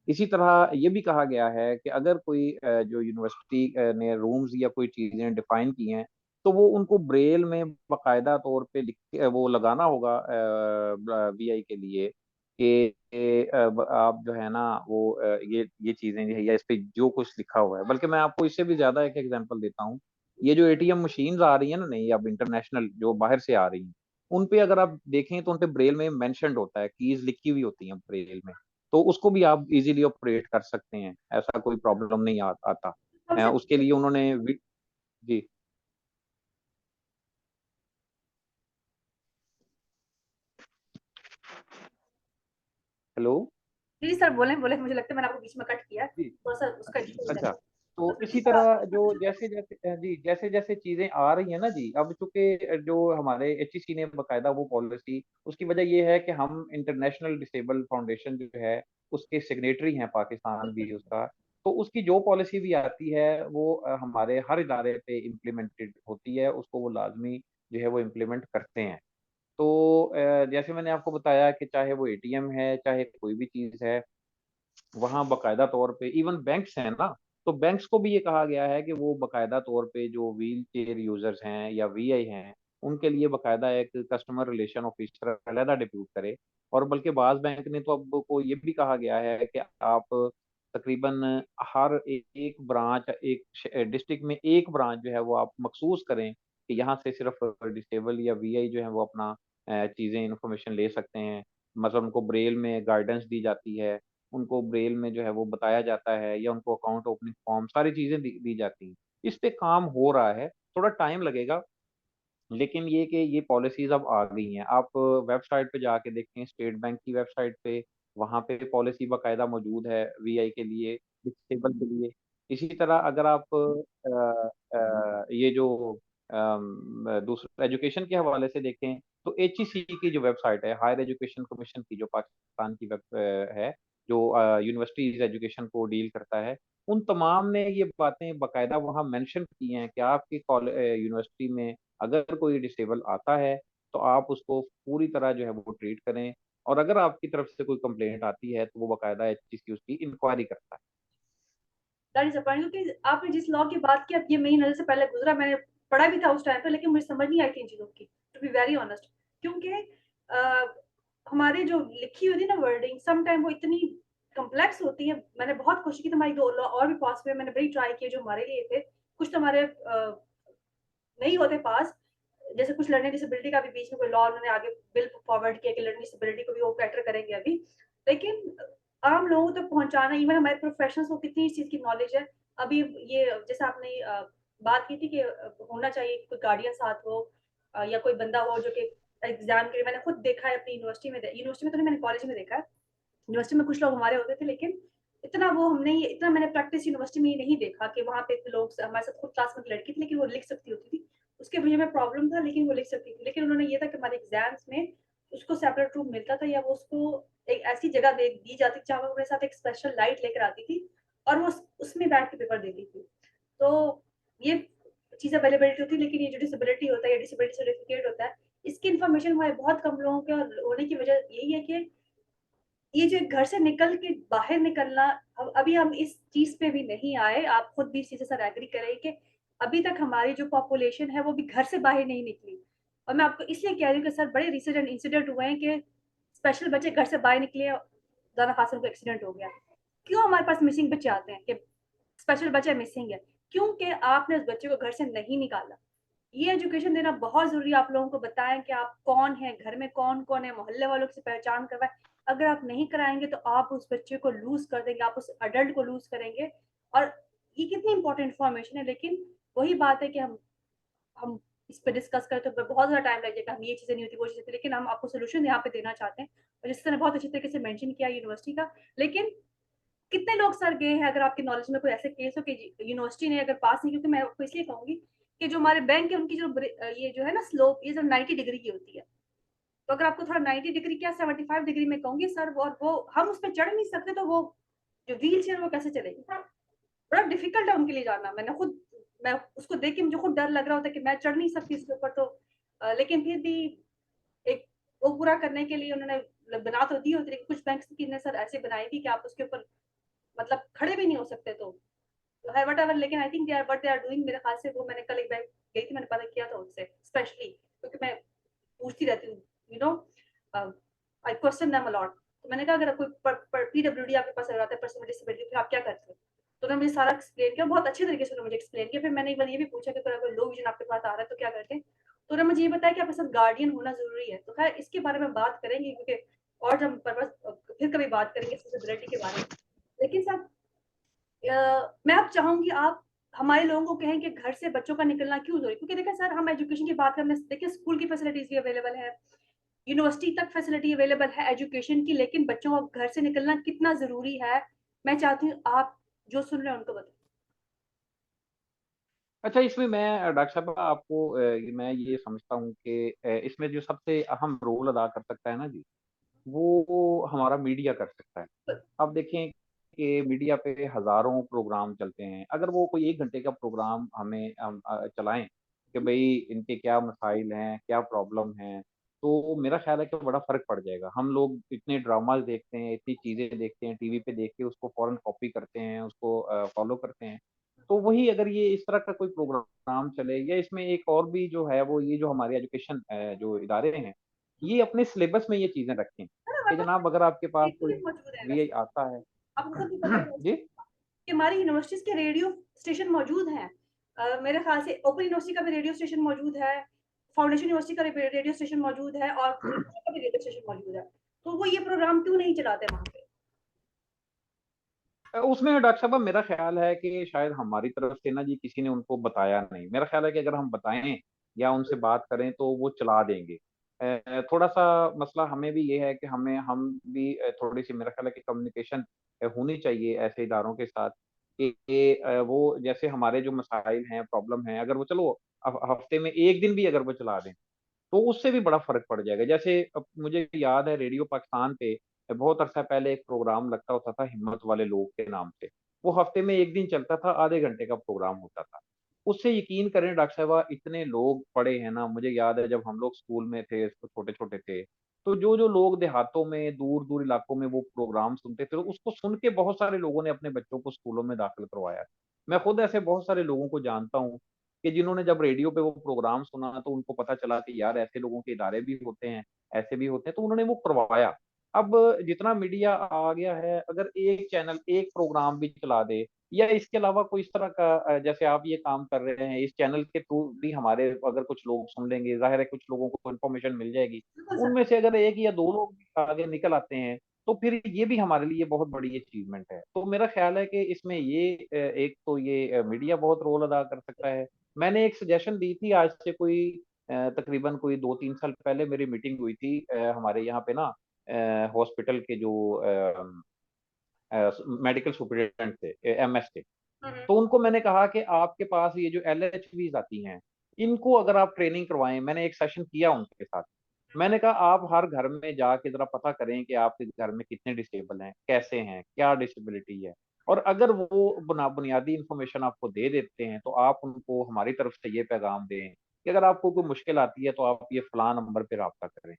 इसी तरह ये भी कहा गया है कि अगर कोई जो यूनिवर्सिटी ने रूम्स या कोई चीजें डिफाइन की हैं, तो वो उनको ब्रेल में बाकायदा तौर पे लिख वो लगाना होगा वीआई के लिए कि आप जो है ना वो ये चीजें जो है या इस पे जो कुछ लिखा हुआ है। बल्कि मैं आपको इससे भी ज्यादा एक एग्जांपल देता हूँ। ये जो एटीएम मशीन्स आ रही है ना, नहीं, अब इंटरनेशनल जो बाहर से आ रही हैं, उन पे अगर आप देखें तो उन पे ब्रेल में मेंशन्ड होता है, कीज लिखी हुई होती हैं ब्रेल में। तो उसको भी आप इजीली ऑपरेट कर सकते हैं, ऐसा कोई प्रॉब्लम नहीं आता। सबसे उसके लिए उन्होंने जी। हेलो। जी सर, बोले बोले, मुझे लगता है मैंने आपको बीच में कट किया, जी। थोड़ा सा उसका इशू हो अच्छा। जाएगा। तो तो सर इसी ठीक है तरह जो जैसे जैसे जी जैसे जैसे चीजें आ रही हैं ना जी, अब चूंकि जो हमारे एचईसी ने बकायदा वो पॉलिसी, उसकी वजह ये है कि हम इंटरनेशनल डिसेबल फाउंडेशन जो है उसके सिग्नेटरी हैं, पाकिस्तान भी उसका। तो उसकी जो पॉलिसी भी आती है वो हमारे हर इदारे पे इम्प्लीमेंटेड होती है, उसको वो लाजमी जो है वो इम्प्लीमेंट करते हैं। तो जैसे मैंने आपको बताया कि चाहे वो एटीएम है, चाहे कोई भी चीज़ है, वहाँ बाकायदा तौर पे इवन बैंक्स हैं ना, तो बैंक्स को भी ये कहा गया है कि वो बाकायदा तौर पे जो व्हील चेयर यूजर्स हैं या वीआई हैं, उनके लिए बाकायदा एक कस्टमर रिलेशन ऑफिसर अलहदा डिप्यूट करे। और बल्कि बाज बैंक ने तो अब को ये भी कहा गया है कि आप तकरीबन हर एक ब्रांच, एक डिस्ट्रिक्ट में एक ब्रांच जो है वो आप मखसूस करें कि यहाँ से सिर्फ डिसेबल या वीआई जो है वो अपना चीज़ें इंफॉर्मेशन ले सकते हैं। मतलब उनको ब्रेल में गाइडेंस दी जाती है, उनको ब्रेल में जो है वो बताया जाता है, या उनको अकाउंट ओपनिंग फॉर्म सारी चीजें दी जाती हैं। इस पे काम हो रहा है, थोड़ा टाइम लगेगा, लेकिन ये कि ये पॉलिसीज अब आ गई हैं। आप वेबसाइट पे जाके देखें, स्टेट बैंक की वेबसाइट पे, वहाँ पे पॉलिसी बाकायदा मौजूद है वीआई के लिए, डिसेबल के लिए। इसी तरह अगर आप ये जो दूसरा एजुकेशन के हवाले से देखें, तो एचईसी की जो वेबसाइट है, हायर एजुकेशन कमीशन की, जो पाकिस्तान की वेब है, जो यूनिवर्सिटीज एजुकेशन को डील करता है, उन तमाम ने ये बातें बाकायदा वहाँ मेंशन की हैं कि आपकी यूनिवर्सिटी में अगर कोई डिसेबल आता है तो आप उसको पूरी तरह जो है वो ट्रीट करें, और अगर आपकी तरफ से कोई कंप्लेंट आती है तो वो बाकायदा एचसीसी उसकी इंक्वायरी करता है। दैट इज पॉइंट, क्योंकि आपने जिस लॉ की बात की, अब ये मेरी नजर से पहले गुजरा, मैंने पढ़ा भी था उस टाइम पे, लेकिन मुझे समझ नहीं आई थी इन चीजों की, टू बी वेरी ऑनेस्ट। क्योंकि हमारे जो लिखी हुई थी ना वर्डिंग, सम टाइम वो इतनी कम्प्लेक्स होती है। मैंने बहुत कोशिश की, तुम्हारी दो लॉ और भी पास हुए, मैंने बड़ी ट्राई की जो हमारे लिए थे, कुछ तो हमारे नहीं होते पास। जैसे कुछ लर्निंग डिसेबिलिटी का भी बीच में कोई लॉ उन्होंने आगे बिल फॉरवर्ड किया कि लर्निंग डिसेबिलिटी को भी वो कैटर करेंगे अभी, लेकिन आम लोगों तक पहुंचाना, इवन हमारे प्रोफेशनल्स को कितनी इस चीज की नॉलेज है। अभी ये जैसे आपने बात की थी कि होना चाहिए कोई गार्डियन साथ हो, या कोई बंदा हो जो कि एग्जाम के लिए, मैंने खुद देखा है अपनी यूनिवर्सिटी में तो नहीं, मैंने कॉलेज में देखा है। यूनिवर्सिटी में कुछ लोग हमारे होते थे, लेकिन इतना वो हमने इतना मैंने प्रैक्टिस यूनिवर्सिटी में नहीं देखा कि वहाँ पे लोग हमारे साथ, खुद क्लास में लड़की थी लेकिन वो लिख सकती होती थी, उसके मुझे में प्रॉब्लम था, लेकिन वो लिख सकती थी। लेकिन उन्होंने ये था कि हमारे एग्जाम्स में उसको सेपरेट रूम मिलता था, या वो उसको एक ऐसी जगह दे दी जाती थी जहाँ वो अपने साथ एक स्पेशल लाइट लेकर आती थी, और वो उसमें बैठ के पेपर देती थी। तो ये चीज अवेलेबिलिटी होती है, लेकिन ये जो डिसेबिलिटी होता है या डिसेबिलिटी सर्टिफिकेट होता है, इसकी इन्फॉर्मेशन हमारे बहुत कम लोगों के होने की वजह यही है कि ये जो घर से निकल के बाहर निकलना, अभी हम इस चीज पे भी नहीं आए। आप खुद भी इस चीज से सर एग्री करें कि अभी तक हमारी जो पॉपुलेशन है वो भी घर से बाहर नहीं निकली। और मैं आपको इसलिए कह रही हूँ कि सर बड़े रिसेंट इंसिडेंट हुए हैं कि स्पेशल बच्चे घर से बाहर निकले, दाना खासन को एक्सीडेंट हो गया। क्यों हमारे पास मिसिंग बच्चे आते हैं कि स्पेशल बच्चे मिसिंग है? क्योंकि आपने उस बच्चे को घर से नहीं निकाला। ये एजुकेशन देना बहुत ज़रूरी है। आप लोगों को बताएँ कि आप कौन हैं, घर में कौन-कौन है, मोहल्ले वालों से पहचान करवाएँ। अगर आप नहीं कराएँगे तो आप उस बच्चे को लूज़ कर देंगे, आप उस एडल्ट को लूज़ करेंगे। और ये कितनी इम्पोर्टेंट इन्फॉर्मेशन है, लेकिन वही बात है कि हम इस पे डिस्कस करें तो बहुत ज़्यादा टाइम लग जाएगा, हम ये चीज़ें नहीं होती, वो चीज़ें थी, लेकिन हम आपको सॉल्यूशन यहाँ पे देना चाहते हैं। और जिस तरह बहुत अच्छी तरीके से मेंशन किया यूनिवर्सिटी का। लेकिन कितने लोग सर गए हैं, अगर आपकी नॉलेज में कोई ऐसे केस हो कि यूनिवर्सिटी ने अगर पास नहीं, क्योंकि मैं आपको इसलिए कहूँगी कि जो हमारे बैंक है उनकी ये जो है ना स्लोप, ये जो 90 डिग्री की होती है। तो अगर आपको थोड़ा 90 डिग्री क्या 75 डिग्री में कहूँगी सर, वो हम उस पे चढ़ नहीं सकते, तो वो जो व्हील चेयर वो कैसे चलेगी? बड़ा डिफिकल्ट है उनके लिए जाना। मैं उसको देख के मुझे खुद डर लग रहा होता है कि मैं चढ़ नहीं सकती इसके ऊपर, तो लेकिन फिर भी एक वो पूरा करने के लिए उन्होंने बना तो दी होती है, लेकिन कुछ बैंक्स की ने सर ऐसे बनाई थी कि आप उसके ऊपर मतलब खड़े भी नहीं हो सकते, तो है व्हाटएवर। लेकिन I think they are what they are doing, मेरे ख्याल से वो मैंने कल एक बैंक गई थी, मैंने पता किया था उनसे स्पेशली, क्योंकि मैं पूछती रहती हूँ, you know I question them a lot. तो मैंने कहा अगर कोई पीडब्ल्यूडी आपके पास अगर आता है, पर्सन विद डिसेबिलिटी, फिर आप क्या करते हो? तो उन्होंने मुझे सारा एक्सप्लेन किया, बहुत अच्छे तरीके से उन्होंने मुझे एक्सप्लेन किया। फिर मैंने एक बार ये भी पूछा कि अगर लो विजन आपके पास आ रहा है तो क्या करते हैं? तो उन्होंने मुझे ये बताया कि आपके साथ गार्डियन होना ज़रूरी है। तो खैर इसके बारे में बात करेंगे, क्योंकि और जब पर्पस फिर कभी बात करेंगे एक्सेसिबिलिटी के बारे में। लेकिन सर मैं अब चाहूँगी आप हमारे लोगों को कहें कि घर से बच्चों का निकलना क्यों ज़रूरी है? क्योंकि देखिए सर, हम एजुकेशन की बात करें, देखिए स्कूल की फैसिलिटीज़ भी अवेलेबल है, यूनिवर्सिटी तक फैसिलिटी अवेलेबल है एजुकेशन की, लेकिन बच्चों का घर से निकलना कितना ज़रूरी है, मैं चाहती हूँ आप जो सुन रहे हैं उनको बताएँ। अच्छा, इसमें मैं डॉक्टर साहब आपको मैं ये समझता हूँ कि इसमें जो सबसे अहम रोल अदा कर सकता है ना जी, वो हमारा मीडिया कर सकता है। अब देखें कि मीडिया पे हज़ारों प्रोग्राम चलते हैं, अगर वो कोई 1 घंटे का प्रोग्राम हमें चलाएँ कि भई इनके क्या मसाइल हैं, क्या प्रॉब्लम है, तो मेरा ख़्याल है कि बड़ा फ़र्क पड़ जाएगा। हम लोग इतने ड्रामाज़ देखते हैं, इतनी चीज़ें देखते हैं, टीवी पे देख के उसको फ़ौरन कॉपी करते हैं, उसको फ़ॉलो करते हैं। तो वही अगर ये इस तरह का कोई प्रोग्राम चले या इसमें एक और भी जो है वो ये जो हमारे एजुकेशन जो इदारे हैं, ये अपने सिलेबस में ये चीज़ें रखें, है ना? कि मतलब जनाब अगर आपके पास रेडियो कोई भी मौजूद है वी वैसे, आता है। आपको खुद भी पता है जी? कि हमारी यूनिवर्सिटीज़ के रेडियो स्टेशन मौजूद हैं। मेरे ख़्याल से ओपन यूनिवर्सिटी का भी रेडियो स्टेशन मौजूद है, फाउंडेशन यूनिवर्सिटी का भी रेडियो स्टेशन मौजूद है, और का भी रेडियो स्टेशन मौजूद है। तो वो ये प्रोग्राम क्यों नहीं चलाते वहाँ पे? उसमें डॉक्टर साहब मेरा ख़्याल है कि शायद हमारी तरफ से ना जी किसी ने उनको बताया नहीं। मेरा ख़्याल है कि अगर हम बताएँ या उनसे बात करें तो वो चला देंगे। थोड़ा-सा मसला हमें भी ये है कि हम भी थोड़ी-सी मेरा ख़्याल है कि कम्युनिकेशन होनी चाहिए ऐसे इदारों के साथ कि वो जैसे हमारे जो मसाइल हैं, प्रॉब्लम है, अगर वो चलो हफ़्ते में 1 दिन भी अगर वो चला दें तो उससे भी बड़ा फ़र्क पड़ जाएगा। जैसे अब मुझे याद है रेडियो पाकिस्तान पे बहुत अरसा पहले एक प्रोग्राम लगता होता था हिम्मत वाले लोग के नाम से। वो हफ़्ते में 1 दिन चलता था, आधे घंटे का प्रोग्राम होता था। उससे यकीन करें डॉक्टर साहिबा इतने लोग पढ़े हैं ना, मुझे याद है जब हम लोग स्कूल में थे, तो छोटे-छोटे थे, तो जो-जो लोग देहातों में, दूर-दूर इलाकों में वो प्रोग्राम सुनते थे, तो उसको सुन के बहुत सारे लोगों ने अपने बच्चों को स्कूलों में दाखिल करवाया। मैं खुद ऐसे बहुत सारे लोगों को जानता हूँ कि जिन्होंने जब रेडियो पे वो प्रोग्राम सुना तो उनको पता चला कि यार ऐसे लोगों के इदारे भी होते हैं, ऐसे भी होते हैं, तो उन्होंने वो करवाया। अब जितना मीडिया आ गया है, अगर एक चैनल एक प्रोग्राम भी चला दे या इसके अलावा कोई इस तरह का जैसे आप ये काम कर रहे हैं, इस चैनल के थ्रू भी हमारे अगर कुछ लोग सुन लेंगे, ज़ाहिर है कुछ लोगों को इन्फॉर्मेशन मिल जाएगी। बिल्कुल सर। उनमें से अगर 1 या 2 लोग भी आगे निकल आते हैं, तो फिर ये भी हमारे लिए बहुत बड़ी अचीवमेंट है। तो मेरा ख़्याल है कि इसमें ये एक तो ये मीडिया बहुत रोल अदा कर सकता है। मैंने एक सजेशन दी थी आज से कोई तकरीबन कोई 2-3 साल पहले मेरी मीटिंग हुई थी हमारे यहाँ पे ना हॉस्पिटल के जो मेडिकल सुपरिटेंडेंट थे एमएस थे। हुँ, हुँ। तो उनको मैंने कहा कि आपके पास ये जो एलएचबीज़ आती हैं, इनको अगर आप ट्रेनिंग करवाएँ मैंने एक सेशन किया उनके साथ। मैंने कहा आप हर घर में जाके ज़रा पता करें कि आपके घर में कितने डिसेबल हैं, कैसे हैं, क्या डिसेबिलिटी है? और अगर वो बुनियादी इन्फॉर्मेशन आपको दे देते हैं, तो आप उनको हमारी तरफ से ये पैगाम दें कि अगर आपको कोई मुश्किल आती है, तो आप ये फलाँ नंबर पे राब्ता करें।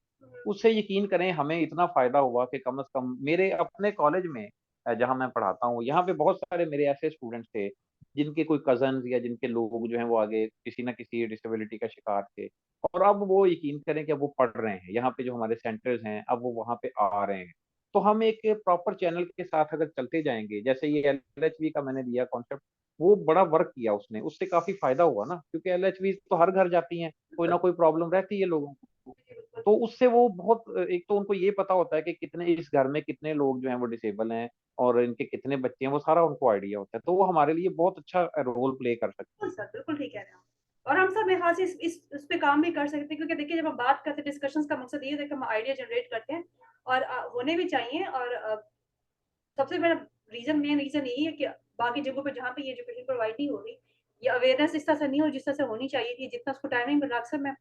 उससे यकीन करें हमें इतना फ़ायदा हुआ कि कम से कम मेरे अपने कॉलेज में जहाँ मैं पढ़ाता हूँ, यहाँ पे बहुत सारे मेरे ऐसे स्टूडेंट्स थे, जिनके कोई कज़िन्स या जिनके लोग जो हैं वो आगे किसी न किसी डिसेबिलिटी का शिकार थे। और अब वो यकीन करें कि अब वो पढ़ रहे हैं, यहाँ पे जो हमारे सेंटर्स हैं, अब वो वहाँ पे आ रहे हैं। तो हम एक प्रॉपर चैनल के साथ अगर चलते जाएँगे, जैसे ये एलएचबी का मैंने दिया कॉन्सेप्ट, वो बड़ा वर्क किया उसने, उससे काफ़ी फ़ायदा हुआ ना, क्योंकि एलएचबीज़ तो हर घर जाती हैं, कोई ना कोई प्रॉब्लम रहती है लोगों को। बिल्कुल। तो उससे वो बहुत एक तो उनको ये पता होता है कि कितने इस घर में कितने लोग जो हैं वो डिसेबल हैं और इनके कितने बच्चे हैं, वो सारा उनको आइडिया होता है। तो वो हमारे लिए बहुत अच्छा रोल प्ले कर सकते बिल्कुल हैं। सर, बिल्कुल ठीक कह रहे हैं आप। और हम सब मेरे ख़्याल से इस पे काम भी कर सकते हैं, क्योंकि देखिए जब हम बात करते हैं, डिस्कशंस का मकसद ये है कि हम आइडिया जनरेट करते हैं और होने भी चाहिए। और सबसे बड़ा मेन रीज़न यही है कि बाकी जगहों पे जहाँ पे ये एजुकेशन प्रोवाइड नहीं हो रही, ये अवेयरनेस इस तरह से नहीं हो जिस तरह से होनी चाहिए थी, जितना उसको टाइम नहीं मिल रहा। अक्सर मैं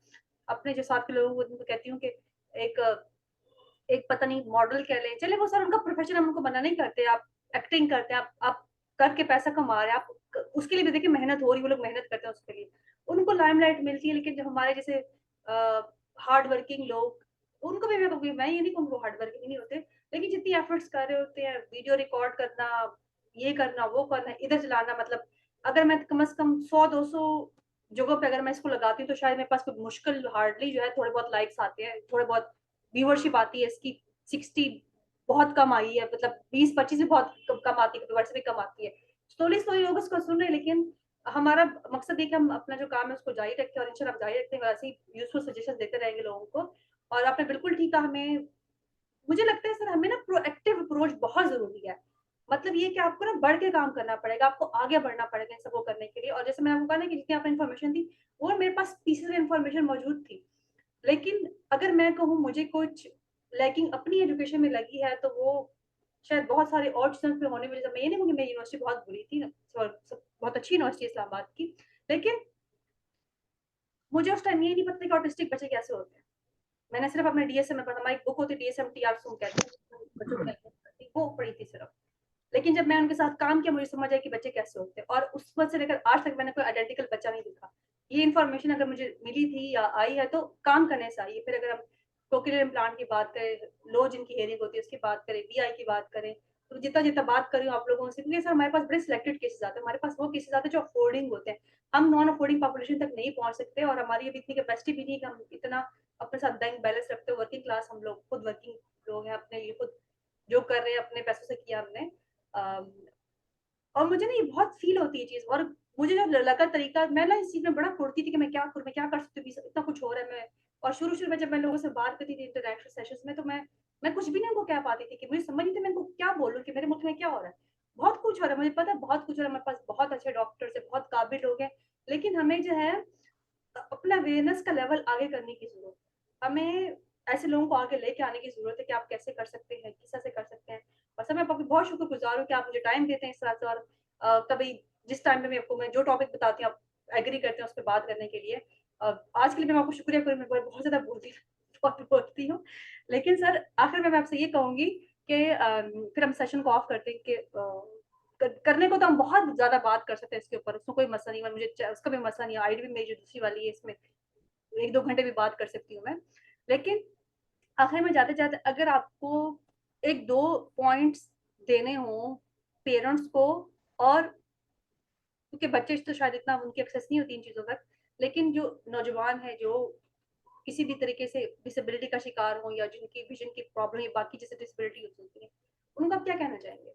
अपने जो साथ के लोगों को उनको कहती हूँ कि एक एक पता नहीं मॉडल कह लें, चलिए वो सर उनका प्रोफ़ेशन, हम उनको मना नहीं करते, आप एक्टिंग करते हैं, आप करके पैसा कमा रहे हैं, आप उसके लिए भी देखिए मेहनत हो रही है, वो लोग मेहनत करते हैं उसके लिए। उनको लाइमलाइट मिलती है, लेकिन जो हमारे जैसे हार्ड वर्किंग लोग, उनको भी मैं ये नहीं कहूँगी वो हार्ड वर्किंग नहीं होते, लेकिन जितनी एफर्ट्स कर रहे होते हैं, वीडियो रिकॉर्ड करना, ये करना, वो करना, इधर चलाना, मतलब अगर मैं कम से कम 100-200 जगहों पे अगर मैं इसको लगाती हूँ, तो शायद मेरे पास कोई मुश्किल हार्डली जो है थोड़े बहुत लाइक्स आते हैं, थोड़े बहुत व्यूअरशिप आती है इसकी। 60 बहुत कम आई है, मतलब 20-25 भी बहुत कम आती है, व्यूअरशिप भी कम आती है। स्लोली स्लोली लोग इसको सुन रहे हैं, लेकिन हमारा मकसद ये कि हम अपना जो काम है उसको जारी रखें, और इंशाल्लाह हम जारी रखते हैं, वैसे ही यूजफुल सजेशन देते रहेंगे लोगों को। और आपने बिल्कुल ठीक कहा, हमें मुझे लगता है सर हमें ना प्रोएक्टिव अप्रोच बहुत ज़रूरी है। मतलब ये कि आपको ना बढ़ के काम करना पड़ेगा, आपको आगे बढ़ना पड़ेगा इन सबको करने के लिए। और जैसे मैंने आपको कहा ना कि जितनी आपने इन्फॉर्मेशन दी, वो मेरे पास पीसेस में इन्फॉर्मेशन मौजूद थी। लेकिन अगर मैं कहूँ मुझे कुछ लैकिंग अपनी एजुकेशन में लगी है, तो वो शायद बहुत सारे और चीज़ों पे होने की वजह से। मैं ये नहीं कहूँगी मेरी यूनिवर्सिटी बहुत बुरी थी ना, बहुत अच्छी यूनिवर्सिटी है इस्लामाबाद की। लेकिन मुझे उस टाइम ये नहीं पता था कि ऑटिस्टिक बच्चे कैसे होते हैं। मैंने सिर्फ़ अपने डीएसएम में पढ़ा, हमारी एक बुक होती है डीएसएम टी, आप सुन कहते हैं, बच्चों को हेल्प करती है, वो पढ़ी थी सिर्फ़। लेकिन जब मैं उनके साथ काम किया, मुझे समझ आया कि बच्चे कैसे होते हैं, और उस वक़्त से लेकर आज तक मैंने कोई आइडेंटिकल बच्चा नहीं देखा। ये इन्फॉर्मेशन अगर मुझे मिली थी या आई है, तो काम करने से आई है। फिर अगर हम कोक्लियर इम्प्लांट की बात करें, लो जिनकी हेयरिंग होती है उसकी बात करें, वीआई की बात करें, तो जितना-जितना बात कर रही हूँ आप लोगों से, क्योंकि सर हमारे पास बड़े सिलेक्टेड केसेज़ आते हैं। हमारे पास वो केसेज़ आते हैं जो अफोर्डिंग होते हैं। हम नॉन अफोर्डिंग पॉपुलेशन तक नहीं पहुँच सकते, और हमारी अभी इतनी कैपेसिटी भी नहीं है कि हम इतना अपने साथ बैंक बैलेंस रखते हो। वर्किंग क्लास हम लोग, खुद वर्किंग लोग हैं, अपने लिए खुद जो कर रहे हैं अपने पैसों से किया हमने। अम, और मुझे ना ये बहुत फ़ील होती है चीज़, और मुझे जो लगा तरीका, मैं ना इस चीज़ में बड़ा कुढ़ती थी कि मैं क्या करूँ, मैं क्या कर सकती हूँ, इतना कुछ हो रहा है। मैं और शुरू-शुरू में जब मैं लोगों से बात करती थी इंटरैक्शन सेशंस में, तो मैं कुछ भी नहीं उनको कह पाती थी, कि मुझे समझ नहीं था मैं इनको क्या बोलूँ कि मेरे मुल्क में क्या हो रहा है। बहुत कुछ हो रहा है, मुझे पता है बहुत कुछ हो रहा है, हमारे पास बहुत अच्छे डॉक्टर्स हैं, बहुत काबिल लोग हैं, लेकिन हमें जो है अपना अवेयरनेस का लेवल आगे करने की ज़रूरत है। हमें ऐसे लोगों को आगे लेके आने की ज़रूरत है कि आप कैसे कर सकते हैं, किस तरह से कर सकते हैं। और सर मैं आपकी बहुत शुक्रगुज़ार हूँ कि आप मुझे टाइम देते हैं इस तरह से, और कभी जिस टाइम पे मैं जो टॉपिक बताती हूँ, आप एग्री करते हैं उस पे बात करने के लिए। आज के लिए मैं आपको शुक्रिया करूँ, मैं बहुत ज़्यादा बोलती बहुत बोलती हूँ। लेकिन सर आखिर में मैं आपसे ये कहूँगी कि फिर हम सेशन को ऑफ करते हैं कि करने को तो हम बहुत ज़्यादा बात कर सकते हैं इसके ऊपर, उसमें कोई मसला नहीं है, मुझे उसका भी मसला नहीं है, आईडी भी मेरी जो दूसरी वाली है इसमें 1-2 घंटे भी बात कर सकती हूँ मैं। लेकिन आखिर में जाते-जाते अगर आपको 1-2 पॉइंट्स देने हों पेरेंट्स को, और क्योंकि बच्चे तो शायद इतना उनकी एक्सेस नहीं होती इन चीज़ों तक, लेकिन जो नौजवान हैं जो किसी भी तरीके से डिसेबिलिटी का शिकार हों, या जिनकी विज़न की प्रॉब्लम या बाकी जैसे डिसेबिलिटी होती है, उनको आप क्या कहना चाहेंगे?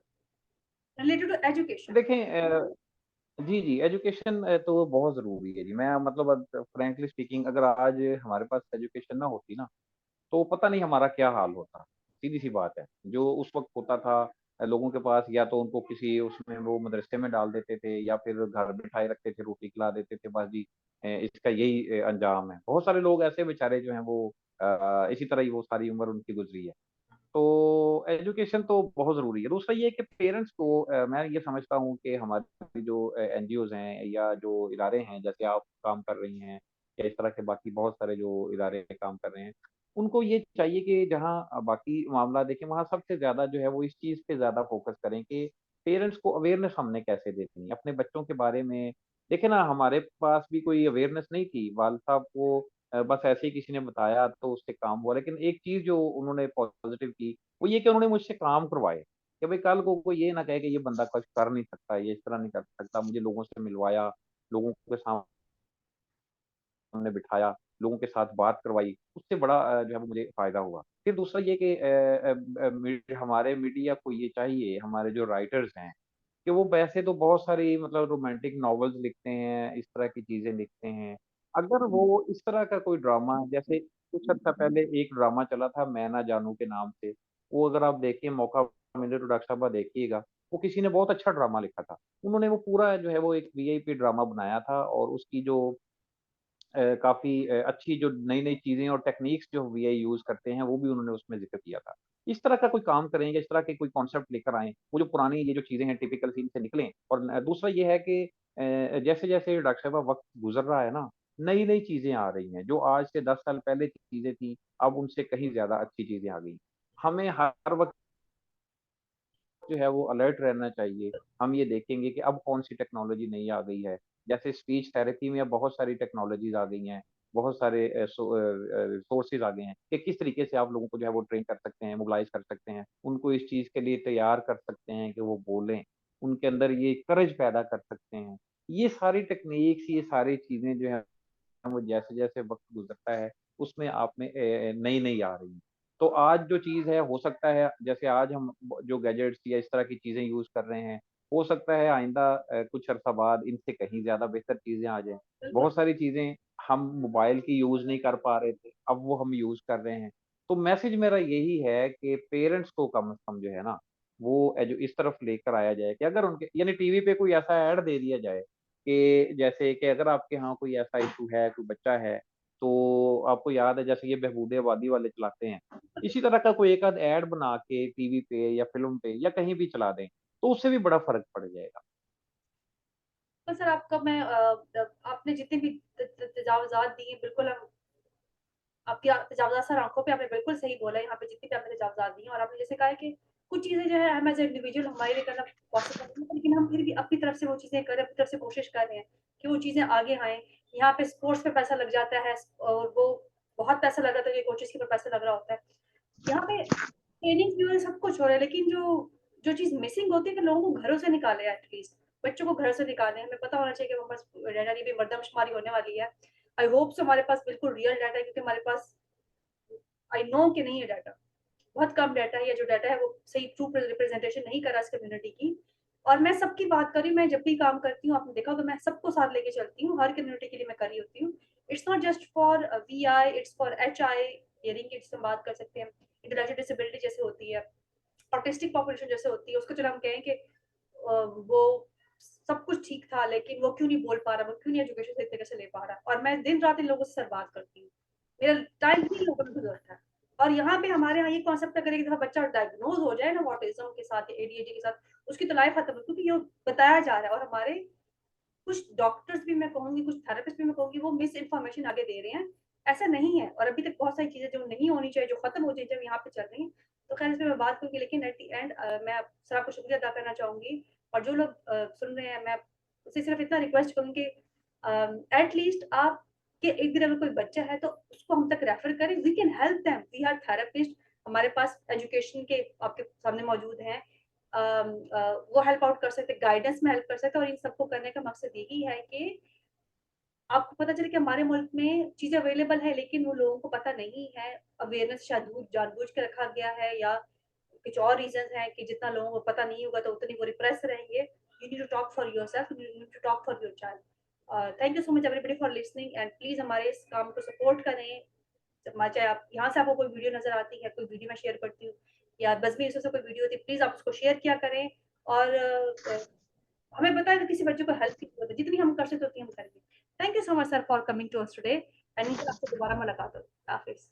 Related to education. देखें जी, जी, एजुकेशन तो बहुत ज़रूरी है जी। मैं मतलब फ्रैंकली स्पीकिंग अगर आज हमारे पास एजुकेशन ना होती ना, तो पता नहीं हमारा क्या हाल होता, सीधी-सी बात है। जो उस वक़्त होता था लोगों के पास या तो उनको किसी उसमें वो मदरसे में डाल देते थे या फिर घर बिठाए रखते थे, रोटी खिला देते थे, बस जी इसका यही अंजाम है। बहुत सारे लोग ऐसे बेचारे जो हैं वो इसी तरह ही वो सारी उम्र उनकी गुज़री है। तो एजुकेशन तो बहुत ज़रूरी है। दूसरा ये है कि पेरेंट्स को मैं ये समझता हूँ कि हमारी जो एनजीओज़ हैं या जो इदारे हैं, जैसे आप काम कर रही हैं या इस तरह के बाकी बहुत सारे जो इदारे काम कर रहे हैं, उनको ये चाहिए कि जहाँ बाकी मामला देखें, वहाँ सबसे ज़्यादा जो है वो इस चीज़ पे ज़्यादा फ़ोकस करें कि पेरेंट्स को अवेयरनेस हमने कैसे देनी है अपने बच्चों के बारे में। देखिए ना, हमारे पास भी कोई अवेयरनेस नहीं थी, वालिद साहब को बस ऐसे ही किसी ने बताया तो उससे काम हुआ। लेकिन एक चीज़ जो उन्होंने पॉज़िटिव की, वो ये कि उन्होंने मुझसे काम करवाए, कि भाई कल को कोई ये ना कहे कि ये बंदा कुछ कर नहीं सकता, ये इस तरह नहीं कर सकता। मुझे लोगों से मिलवाया, लोगों के सामने बिठाया, लोगों के साथ बात करवाई, उससे बड़ा जो है वो मुझे फ़ायदा हुआ। फिर दूसरा ये कि हमारे मीडिया को ये चाहिए, हमारे जो राइटर्स हैं, कि वो वैसे तो बहुत सारी मतलब रोमांटिक नॉवेल्स लिखते हैं, इस तरह की चीज़ें लिखते हैं। अगर वो इस तरह का कोई ड्रामा जैसे कुछ अर्सा पहले एक ड्रामा चला था मैं ना जानू के नाम से, वो अगर आप देखिए मौका मिले तो डॉक्टर साहब देखिएगा, वो किसी ने बहुत अच्छा ड्रामा लिखा था। उन्होंने वो पूरा जो है वो एक वीआईपी ड्रामा बनाया था और उसकी जो काफ़ी अच्छी जो नई-नई चीज़ें और टेक्नीक्स जो वीआई यूज़ करते हैं, वो भी उन्होंने उसमें ज़िक्र किया था। इस तरह का कोई काम करेंगे, इस तरह के कोई कॉन्सेप्ट लेकर आएँ, वो जो पुरानी ये जो चीज़ें हैं टिपिकल सीन से निकलें और दूसरा ये है कि जैसे-जैसे डॉक्टर साहब वक़्त गुज़र रहा है ना, नई-नई चीज़ें आ रही हैं, जो आज से 10 साल पहले की चीज़ें थी, अब उनसे कहीं ज़्यादा अच्छी चीज़ें आ गई। हमें हर वक़्त जो है वो अलर्ट रहना चाहिए। हम ये देखेंगे कि अब कौन-सी टेक्नोलॉजी नई आ गई है। जैसे स्पीच थेरेपी में अब बहुत सारी टेक्नोलॉजीज़ आ गई हैं, बहुत सारे रिसोर्सेज़ आ गए हैं कि किस तरीके से आप लोगों को जो है वो ट्रेन कर सकते हैं, मोबिलाइज़ कर सकते हैं। उनको इस चीज़ के लिए तैयार कर सकते हैं कि वो बोलें, उनके अंदर ये करेज पैदा कर सकते हैं। ये सारी टेक्नीक्स, ये सारी चीज़ें जो हैं वो जैसे-जैसे वक़्त गुज़रता है, उसमें आप में नई-नई आ रही हैं। तो आज जो चीज़ है, हो सकता है जैसे आज हम ब जो गैजेट्स या इस तरह की चीज़ें यूज़ कर रहे हैं, हो सकता है आइंदा कुछ अरसा बाद इनसे कहीं ज़्यादा बेहतर चीज़ें आ जाएँ। बिल्कुल। बहुत सारी चीज़ें हम मोबाइल की यूज़ नहीं कर पा रहे थे, अब वो हम यूज़ कर रहे हैं। तो मैसेज मेरा यही है कि पेरेंट्स को कम से कम जो है ना, वो इस तरफ लेकर आया जाए कि अगर उनके यानी टीवी पे कोई ऐसा ऐड दे दिया जाए कि जैसे कि अगर आपके यहाँ कोई ऐसा इश्यू है, कोई बच्चा है, तो आपको याद है जैसे ये बहबूद आबादी वाले चलाते हैं। इसी तरह का कोई एक आध ऐड बना के टीवी पे या फ़िल्म पे या कहीं भी चला दें, तो उससे भी बड़ा फ़र्क पड़ जाएगा। तो सर आपका मैं आपने जितने भी तजावुज़ात दिए बिल्कुल हम आपकी तजावुज़ात सर आँखों पे आपने बिल्कुल सही बोला है, यहाँ पे जितनी भी आपने तजावुज़ात दी हैं और आपने जैसे कहा है कि कुछ चीज़ें जो है हम एज़ अ इंडिविजुअल हमारे लिए करना पॉसिबल नहीं है, लेकिन हम फिर भी अपनी तरफ से वो चीज़ें करें, अपनी तरफ से कोशिश कर रहे हैं कि वो चीज़ें आगे आएँ। यहाँ पे स्पोर्ट्स पे पैसा लग जाता है और वो बहुत पैसा लग रहा था, ये कोचेज़ के ऊपर पैसा लग रहा होता है। यहाँ पे ट्रेनिंग्स भी हो रही है, सब कुछ हो रहा है, लेकिन जो जो चीज़ मिसिंग होती है कि लोगों को घरों से निकालें एटलीस्ट, बच्चों को घर से निकालें। हमें पता होना चाहिए कि हमारे पास डाटा की भी मरदमशुमारी होने वाली है। आई होप सो हमारे पास बिल्कुल रियल डाटा है क्योंकि हमारे पास आई नो कि नहीं है डाटा। बहुत कम डाटा है या जो डाटा है वो सही ट्रू रिप्रेजेंटेशन नहीं कर रहा इस कम्युनिटी की। और मैं सबकी बात कर रही हूँ, मैं जब भी काम करती हूँ आपने देखा होगा मैं सबको साथ लेके चलती हूँ, हर कम्युनिटी के लिए मैं कर रही होती हूँ। It's not just for VI, it's for HI, hearing kids हम बात कर सकते हैं, इंटेलेक्चुअल डिसेबिलिटी जैसे होती है, ऑटिस्टिक पॉपुलेशन जैसे होती है, उसको चलो हम कहें कि वो सब कुछ ठीक था लेकिन वो क्यों नहीं बोल पा रहा, वो क्यों नहीं एजुकेशन सही तरीके से ले पा रहा और मैं दिन रात इन लोगों से सर बात करती हूँ। मेरा टाइम ही लोगों में गुजरता है। और यहाँ पे हमारे यहाँ ये कॉन्सेप्ट अगर एक दफ़ा बच्चा डायग्नोज़ हो जाए ना ऑटिज़्म के साथ या एडीएचडी के साथ, उसकी तो लाइफ़ खत्म है क्योंकि ये बताया जा रहा है और हमारे कुछ डॉक्टर्स भी मैं कहूँगी, कुछ थेरेपिस्ट भी मैं कहूँगी वो मिस इन्फॉर्मेशन आगे दे रहे हैं। ऐसा नहीं है और अभी तक बहुत सारी चीज़ें जो नहीं होनी चाहिए, जो खत्म हो चाहिए, जो यहाँ पे चल रही हैं। तो खैर इस पे मैं बात करूँगी लेकिन एट द एंड मैं आप सर आपका शुक्रिया अदा करना चाहूँगी और जो लोग सुन रहे हैं मैं उससे सिर्फ़ इतना रिक्वेस्ट करूँगी कि एट लीस्ट आपके इर्द-गिर्द अगर कोई बच्चा है तो उसको हम तक रेफर करें। We can help them, we are therapists, हमारे पास एजुकेशन के आपके सामने मौजूद हैं। वो हेल्प आउट कर सकते हैं, गाइडेंस में हेल्प कर सकते हैं और इन सबको करने का मकसद यही है कि आपको पता चले कि हमारे मुल्क में चीज़ें अवेलेबल है लेकिन वो लोगों को पता नहीं है। अवेयरनेस शायद जानबूझ के रखा गया है या कुछ और रीज़न्स हैं कि जितना लोगों को पता नहीं होगा तो उतनी वो रिप्रेस रहेंगे। You need to talk for yourself, you need to talk for your child. Thank you so much everybody for listening and please हमारे इस काम को सपोर्ट करें। चाहे आप यहाँ से आपको कोई वीडियो नज़र आती है, कोई वीडियो मैं शेयर करती हूँ या बज़मी से कोई वीडियो होती है, प्लीज़ आप उसको शेयर किया करें और हमें बताएं अगर किसी बच्चे को हेल्प की ज़रूरत है, जितनी हम कर सकते हैं उतनी हम करेंगे। Thank you so much sir for coming to us today and इंशाल्लाह आपसे दोबारा मुलाकात होगी। हाफ़िज़।